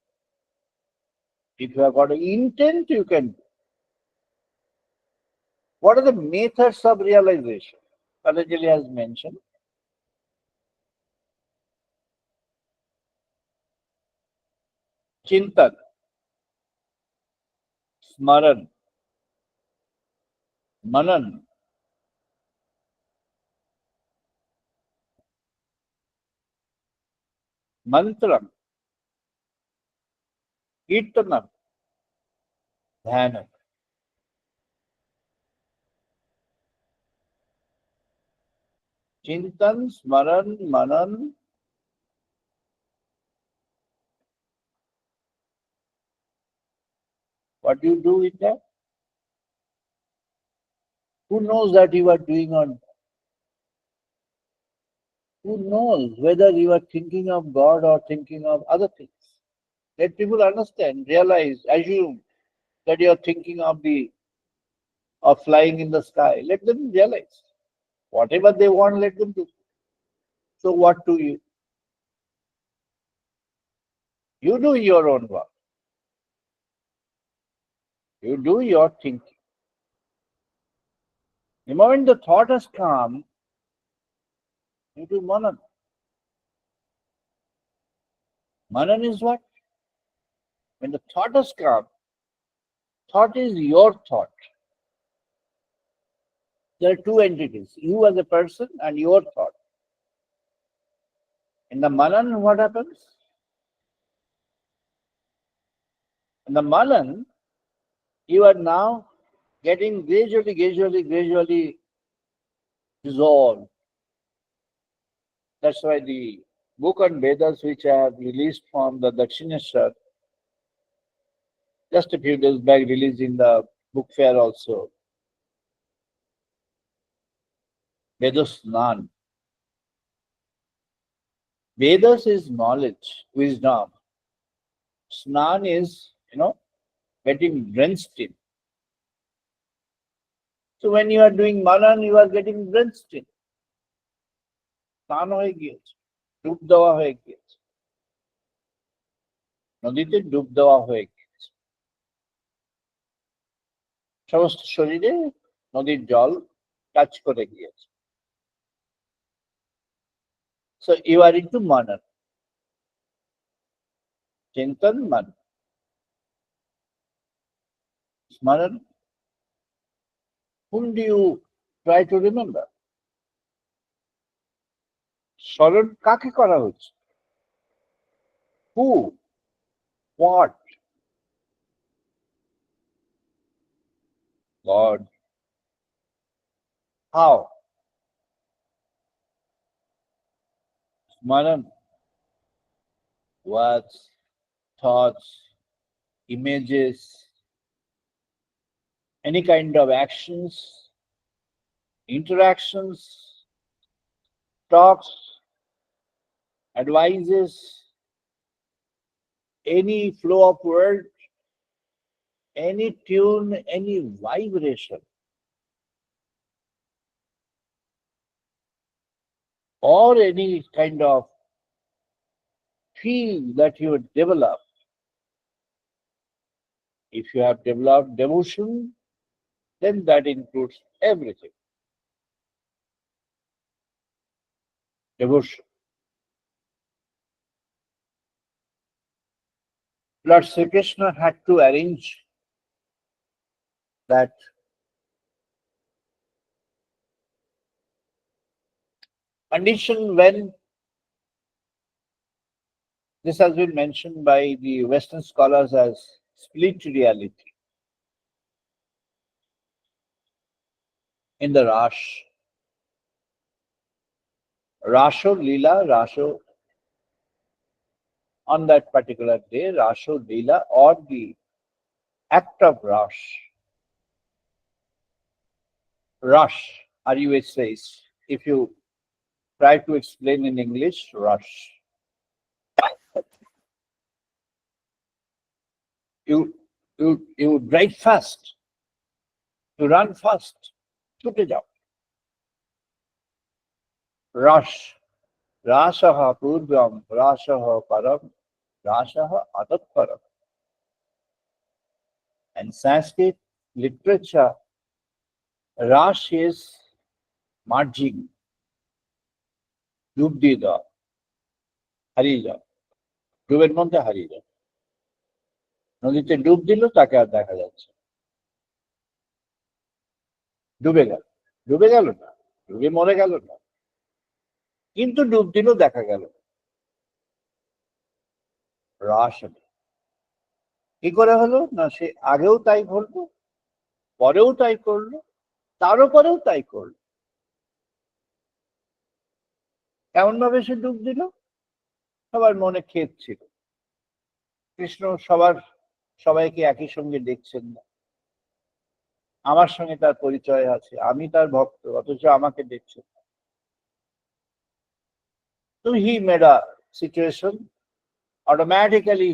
If you have got an intent, you can do. What are the methods of realization? Banerjee has mentioned. Chintan, Smaran, Manan, Mantram, Kirtanam, Dhyanam. Chintan, Smaran, Manan. What do you do with that? Who knows that you are doing on? Who knows whether you are thinking of God or thinking of other things? Let people understand, realize, assume that you are thinking of flying in the sky. Let them realize. Whatever they want, let them do. So what do you? You do your own work. You do your thinking. The moment the thought has come, you do manan. Manan is what? When the thought has come, thought is your thought. There are two entities, you as a person and your thought. In the manan, what happens? In the manan, you are now getting gradually dissolved. That's why the book on Vedas, which I have released from the Dakshineshwar, just a few days back, released in the book fair also. Vedas Snan. Vedas is knowledge, wisdom. Snan is, getting drenched in. So when you are doing manan, you are getting drenched in. স্নান হয়ে গিয়েছে, ডুব দেওয়া হয়ে গিয়েছে, নদীতে ডুব দেওয়া হয়ে গিয়েছে, সমস্ত শরীরে নদীর জল টাচ করে গিয়েছে। So you are into manan. Chintan, manan. Smaran. Whom do you try to remember? স্মরণ কাকে করা হচ্ছে? Who? What? God. How? Smaran. Words, thoughts, images, any kind of actions, interactions, talks, advices, any flow of words, any tune, any vibration, or any kind of feel that you develop. If you have developed devotion, then that includes everything. Devotion. Lord Sri Krishna had to arrange that condition when this has been mentioned by the Western scholars as split reality. In the Rasho Leela, Rasho, on that particular day, Rasho Leela, or the act of Rash. Rush, RUH says, if you try to explain in English, rush. You drive fast. to run fast, ছুটে যাও। Rush, rasaha purvam, rasaha param, rasaha atatparam. And Sanskrit literature, rush is marging, ডুব দিয়ে দেওয়া, হারিয়ে যাও, ডুবের মধ্যে হারিয়ে যাও। নদীতে ডুব দিল, তাকে আর দেখা যাচ্ছে, ডুবে গেল। ডুবে গেল না, ডুবে মরে গেল না, কিন্তু ডুব দিল, দেখা গেল। রাস হলো। কি করে হলো না, সে আগেও তাই করলো, পরেও তাই করলো, তারও পরেও তাই করলো। এমন ভাবে সে ডুব দিল, সবার মনে খেদ ছিল। কৃষ্ণ সবাইকে একই সঙ্গে দেখছেন না, আমার সঙ্গে তার পরিচয় আছে, আমি তার ভক্ত, অথচ আমাকে দেখছেন না। So he made a situation, automatically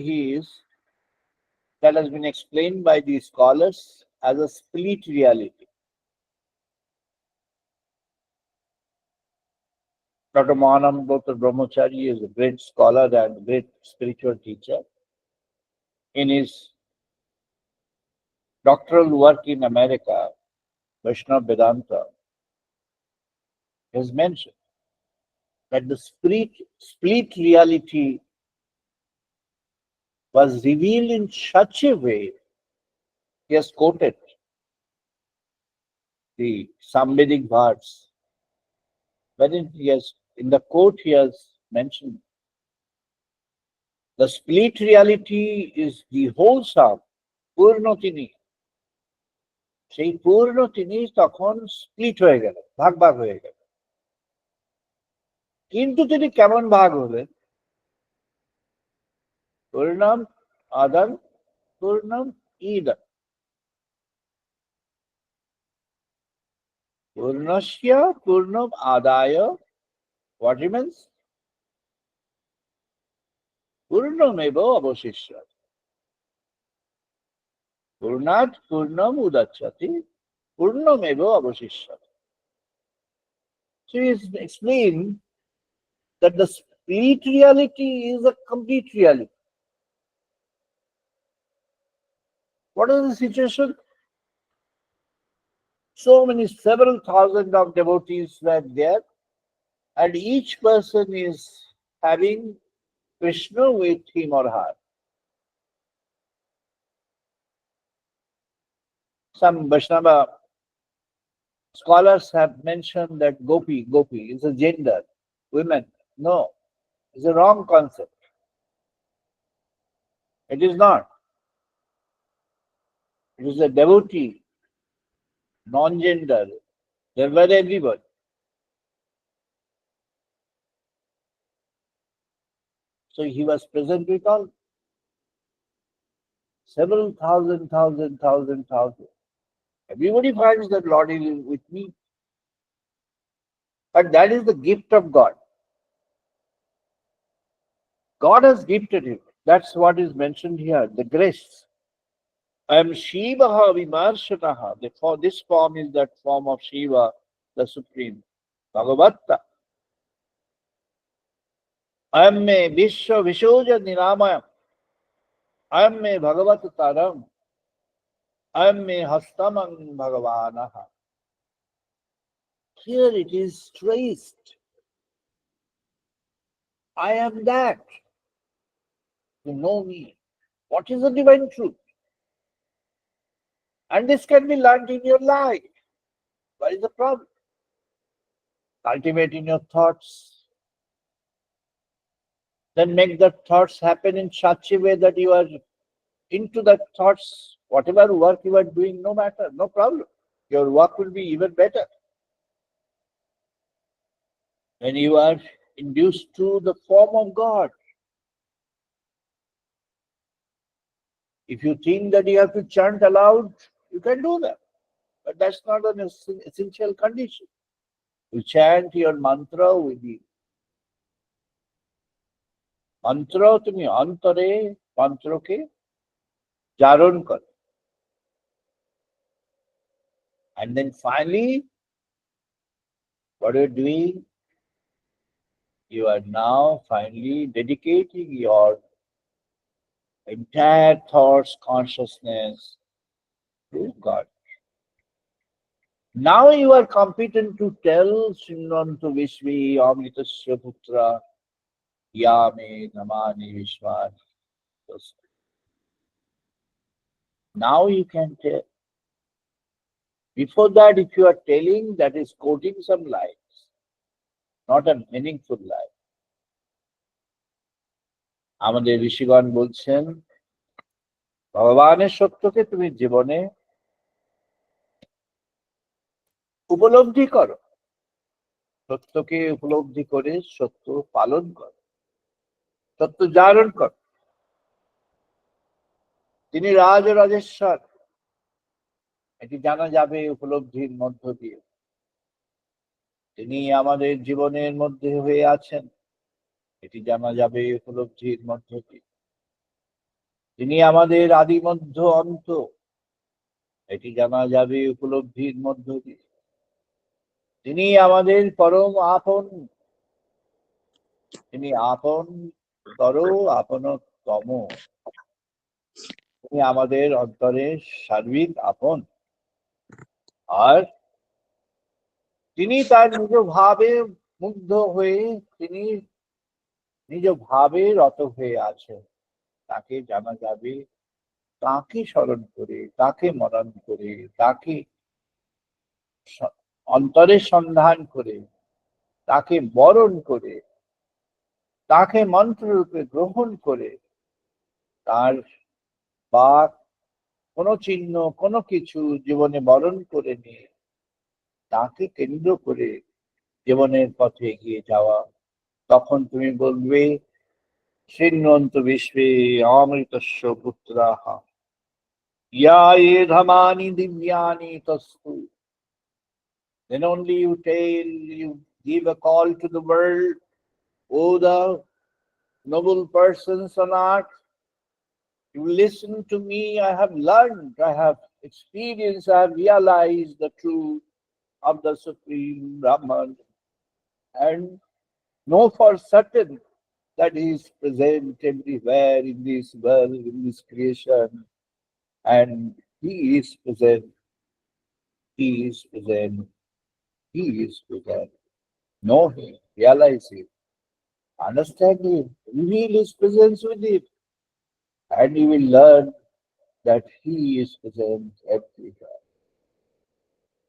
that has been explained by the scholars as a split reality. Dr. Mahananda Brahmachari is a great scholar and great spiritual teacher. In his doctoral work in America, Vaishnava Vedanta, has mentioned that the split reality was revealed in such a way. He has quoted the Samvedic verse, wherein in the quote he has mentioned, the split reality is the wholesome, Purnatini. সেই পূর্ণ তিনি তখন split হয়ে গেল, ভাগ ভাগ হয়ে গেল। কিন্তু তিনি কেমন ভাগ হলেন? পূর্ণম আদান পূর্ণম ইদম, পূর্ণস্য পূর্ণম আদায়, what remains? পূর্ণমেব অবশিষ্যৎ, পূর্ণাৎ Purnam উদাচ্যতে, পূর্ণমেব অবশিষ্যৎ। So he is explained that the split reality is a complete reality. What is the situation? So many, several thousand of devotees were there, and each person is having Krishna with him or her. Some Vaishnava scholars have mentioned that gopi is a gender, women. No, it's a wrong concept. It is not. It is a devotee, non-gender. They were everybody. So he was present with all. Several thousand. Everybody finds that Lord is with me. But that is the gift of God. God has gifted him. That's what is mentioned here, the grace. I am Shivaha Vimarshanaha. Therefore, this form is that form of Shiva, the Supreme. Bhagavatta. I am me Vishwa Vishoja Niramayam. I am me Bhagavata Taram. I am me Hastamang Bhagavanaha. Here it is traced. I am that. You know me. What is the divine truth? And this can be learned in your life. What is the problem? Cultivate in your thoughts. Then make the thoughts happen in such a way that you are into the thoughts. Whatever work you are doing, no matter, no problem. Your work will be even better. When you are induced to the form of God. If you think that you have to chant aloud, you can do that. But that's not an essential condition. You chant your mantra with the mantra, তুমি অন্তরে মন্ত্রকে জারণ করো। And then finally, what are you doing? You are now finally dedicating your entire thoughts, consciousness to God. Now you are competent to tell Srinantu Vishvi Amritasya Putra Yame Namani Vishwan. Now you can tell. Before that, if you are telling, that is quoting some lines, not a meaningful line. আমাদের ঋষিগণ বলছেন ভগবানের সত্যকে তুমি জীবনে উপলব্ধি করো, সত্যকে উপলব্ধি করে সত্য পালন করো, সত্য জাগরণ করো। তিনি রাজ ও রাজেশ্বর, এটি জানা যাবে উপলব্ধির মধ্য দিয়ে। তিনি আমাদের জীবনের মধ্যে হয়ে আছেন, এটি জানা যাবে উপলব্ধির মধ্য দিয়ে। তিনি আমাদের আদি মধ্য অন্ত, এটি জানা যাবে উপলব্ধির মধ্য দিয়ে। তিনি আমাদের পরম আপন, তিনি আপন তর আপনতম, তিনি আমাদের অন্তরের সার্বিক আপন। আর তিনি তার নিজ ভাবে মুগ্ধ হয়ে, তিনি নিজ ভাবে রত হয়ে আছেন। তাকে জানা যাবে তাকে স্মরণ করে, তাকে মনন করে, তাকে অন্তরের সন্ধান করে, তাকে বরণ করে, তাকে মন্ত্ররূপে গ্রহণ করে, তার বা কোনো চিহ্ন কোনো কিছু জীবনে বরণ করে নিয়ে তাকে কেন্দ্র করে জীবনের পথে এগিয়ে যাওয়া। তখন তুমি বলবে শৃণ্বন্তু বিশ্বে অমৃতস্য পুত্রাহ ইয়া এ ধামানি Dibyani তস্তু। Then only you tell, you give a call to the world, oh the noble persons on earth, you listen to me, I have learned, I have experienced, I have realized the truth of the Supreme Brahman, and know for certain that he is present everywhere in this world, in this creation, and he is present, he is present, he is present. Know him, realize him, understand him, reveal his presence with him, and you will learn that he is present everywhere.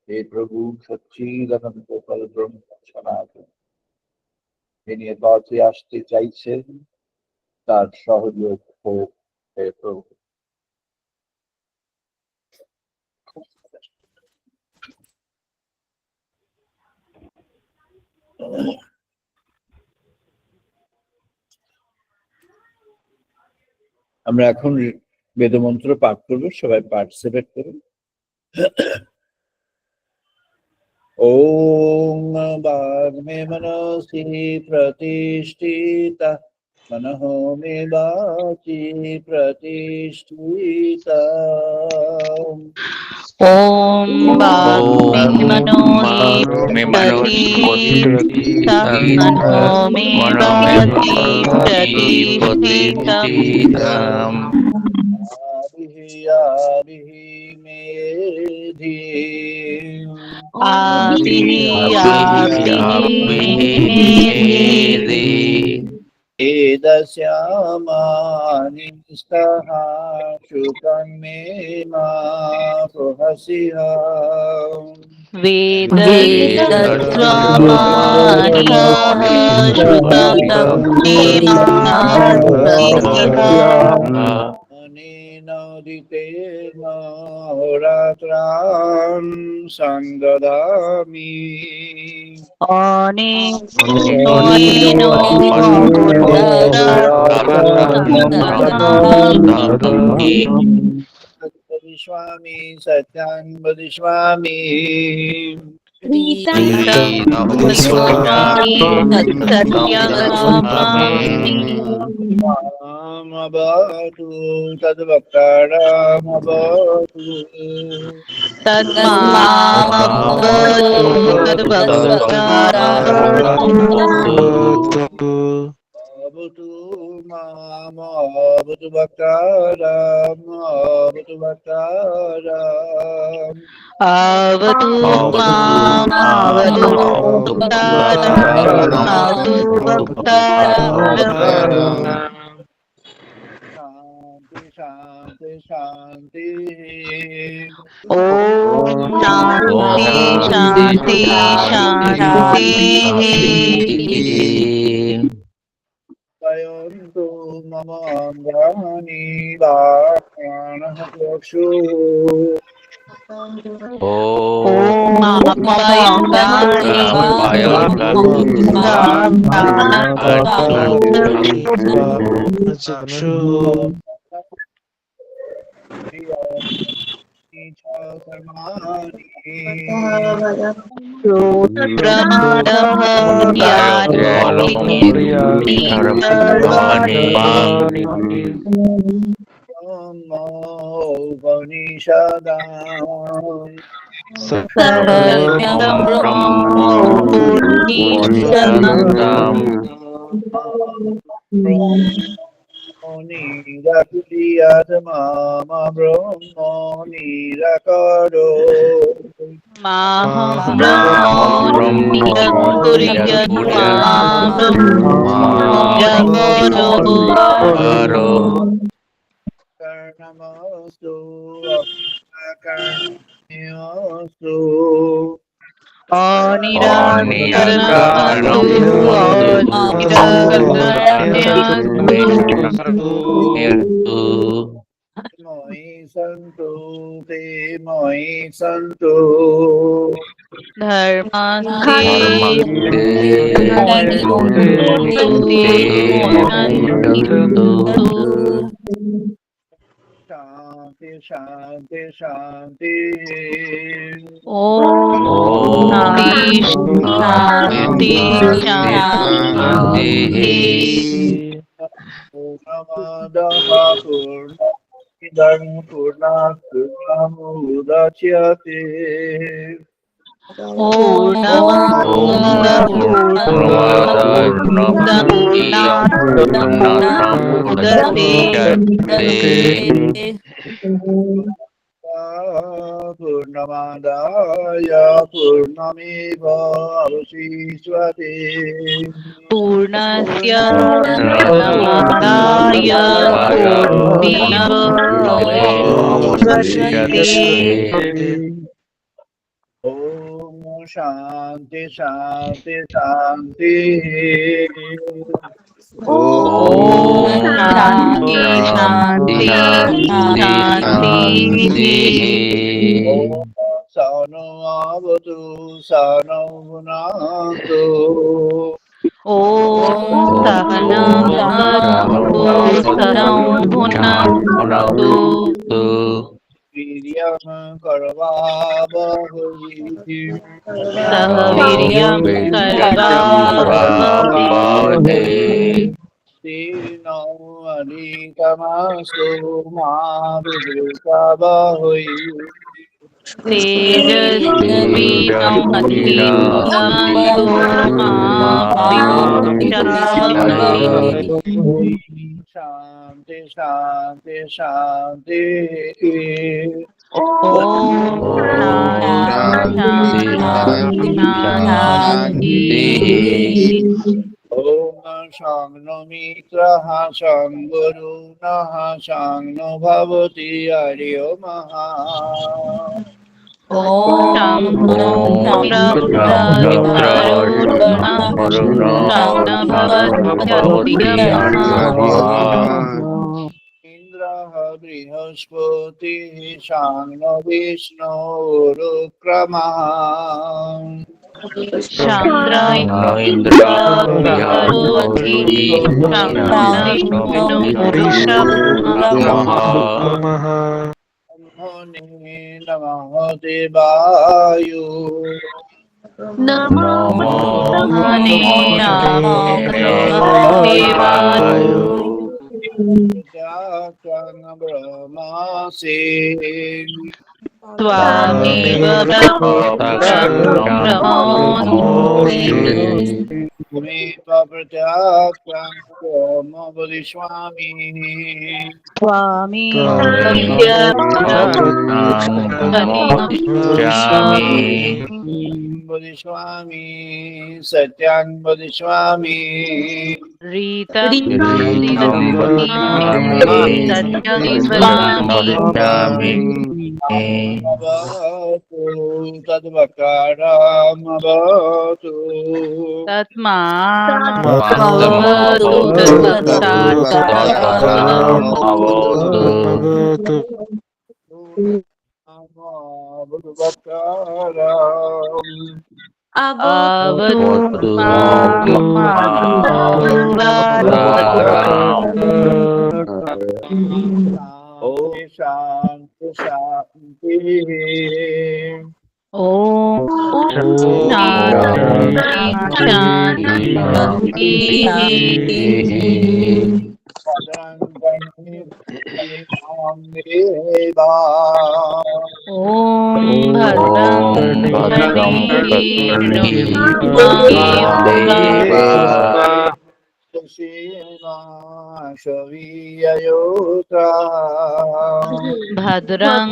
He Prabhu Satchidananda Gopal Brahma Sanatana. তিনি এ পথে আসতে চাইছেন, তার সহযোগ হোক হে প্রভু। আমরা এখন বেদমন্ত্র পাঠ করবো, সবাই পার্টিসিপেট করুন। ওম বাগ্মে মনসি প্রতিষ্ঠিতা মনঃ মে বাচি প্রতিষ্ঠিতা। ওম বাগ্মে মনোহি প্রতিষ্ঠিতা মনো মে বাচি প্রতিষ্ঠিতা। আবিহি মেধি আবিহি মেধি এদস্যামানি স্তঃ শুকং মে মা প্রহসিহা। বেদস্রমাণি শ্রুতং মে মা প্রহসিহা। অনেনোদিতেন হোরাত্রান সংদদামি। অনেনো অহোরাত্রাণি বদিষ্যামি সত্যং বদিষ্যামি। Ridam Swami Satyam Ramabhatu Tadvakaramabhatu Tadmamavatu Tadvaktaramavatu Abatu Mamabatu Bhaktaram Avatu Mamavatu Bhaktaram Avatu Bhaktaram Shanti Shanti Om Shanti Shanti Shanti Vayantu Mamandani Bharanah Chakshu Om Apayandani Brahmah Upanishadam Satyam Brahma Purnishyam Nirakudiyatmama Brahma Nirakaro Maham Brahmo Niyakuriyat Mam Brahmo Nirakaro Karnamastu Akarnamastu Anirakaranamastu Anirakaranamastu Moi Santu Te Moi Santu Dharmaste Moyantu Shanti Shanti Shanti Om Shanti Shanti Purnamadaha Purnamidam Purnat Purnamudachyate Purnamada Purnamidam Purnat Purnamudachyate Purnamadaya Purnamiva Avashisvate Purnasya Purnamadaya Purnameva Vasishyate Om Shanti Shanti Shanti Om Shanti Shanti Shanti Om Sano Avatu Sano Gunantu Om Sahanam Atu Sahanam Bhunaktu Viryam Karvavahai Sahaviryam Karvavahai Tino Adhikamastu Mavidrikavahai Tejasvinamatitamstu Ma Vidishavahai Shanti Shanti Shanti Om Shanti Shanti Shanti Om Shangno Mitraha Shangguru Naha Shangno Bhavati Aryo Maha Shamitra Varuna Shanabhavatyariyama Indra Brihaspati Shangno Vishnu Rukrama Chandra Indra Brihaspati Shamna Vishnu Rukrama Namo Namaha Devayu Namo Namo Brahmadevayo. Brahmadevayo. Brahmasi Twameva Tvameva Bhaktam Bhaktam Pramodhi. Pramodhi. me papratyakam brahma bodhiswami Twameva Tvameva Bhaktam Bhaktam Pramodhi. Pramodhyami. bodhiswami satyam bodhiswami Ritam Ritam Vishwami Vadhyami. Satyam Satyam Vishwami. Vadhyami. Avatu tadvakaram avatu Tatmavatu Tadvakaram Tatsataram. Avotu. Bhagavatam Avatu Avotu Mamavatkaram. Mamavatkaram. Shanti Shanti Om Shanti Shanti Shanti. Shanti. Om Bhadram Om Bhadram Karuneyam Karuneyam Deva. Deva. Bhadram Bhadram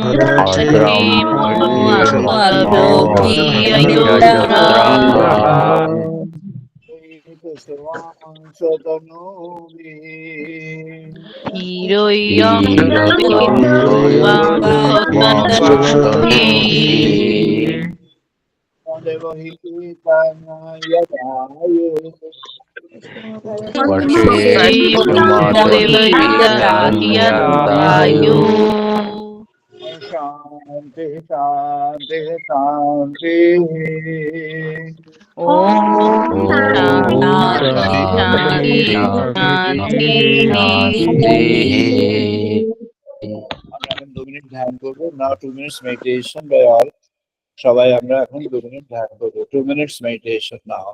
Panemo Karuneyam Asvabhyayatra. Yajatra. Hiroyam Iratam Devam Soyam Swatanoti. Swatanoti. Vashe Sumatahi Devayatayo. Yadayo. Shanti, Shanti, Shanti. Om Om Shanti Shanti Shanti Shanti Shanti. Shanti. আমরা এখন 2 minute ধ্যান করবো now 2 minutes meditation by all সবাই আমরা এখন 2 minute ধ্যান করবো 2 minutes meditation now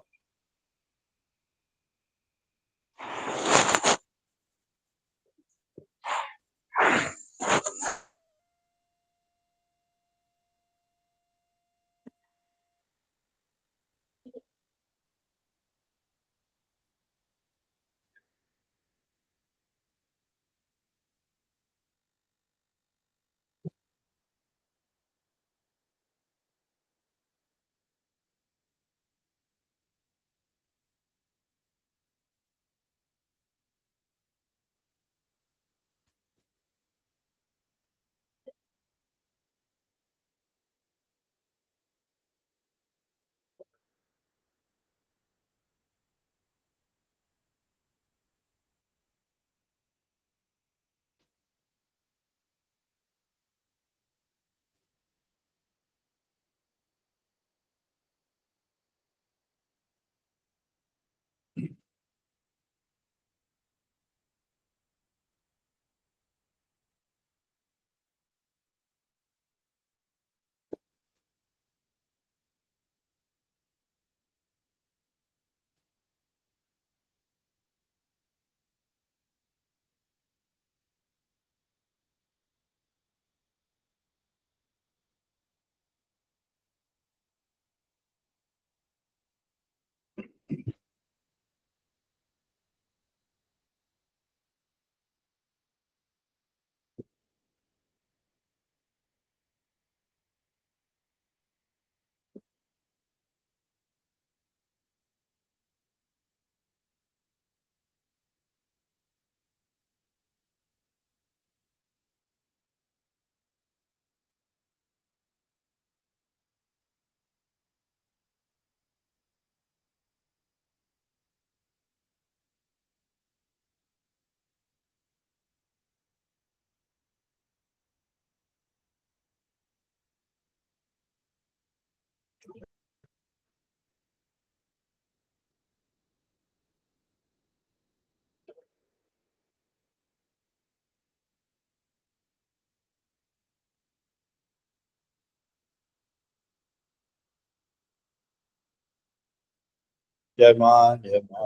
জয় মা, জয় মা।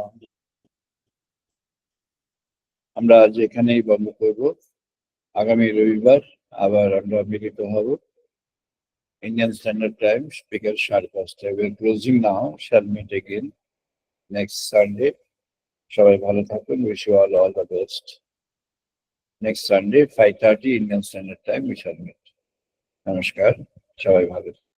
আমরা আজ এখানেই বন্ধ করব। আগামী রবিবার আবার আমরা মিলিত হব ইন্ডিয়ান স্ট্যান্ডার্ড টাইম বিকেল 5:30। We are closing now. Shall meet again next Sunday. সবাই ভালো থাকুন। Wish you all the best. Next Sunday 5:30 Indian Standard Time we shall meet. নমস্কার, সবাই ভালো থাকুন।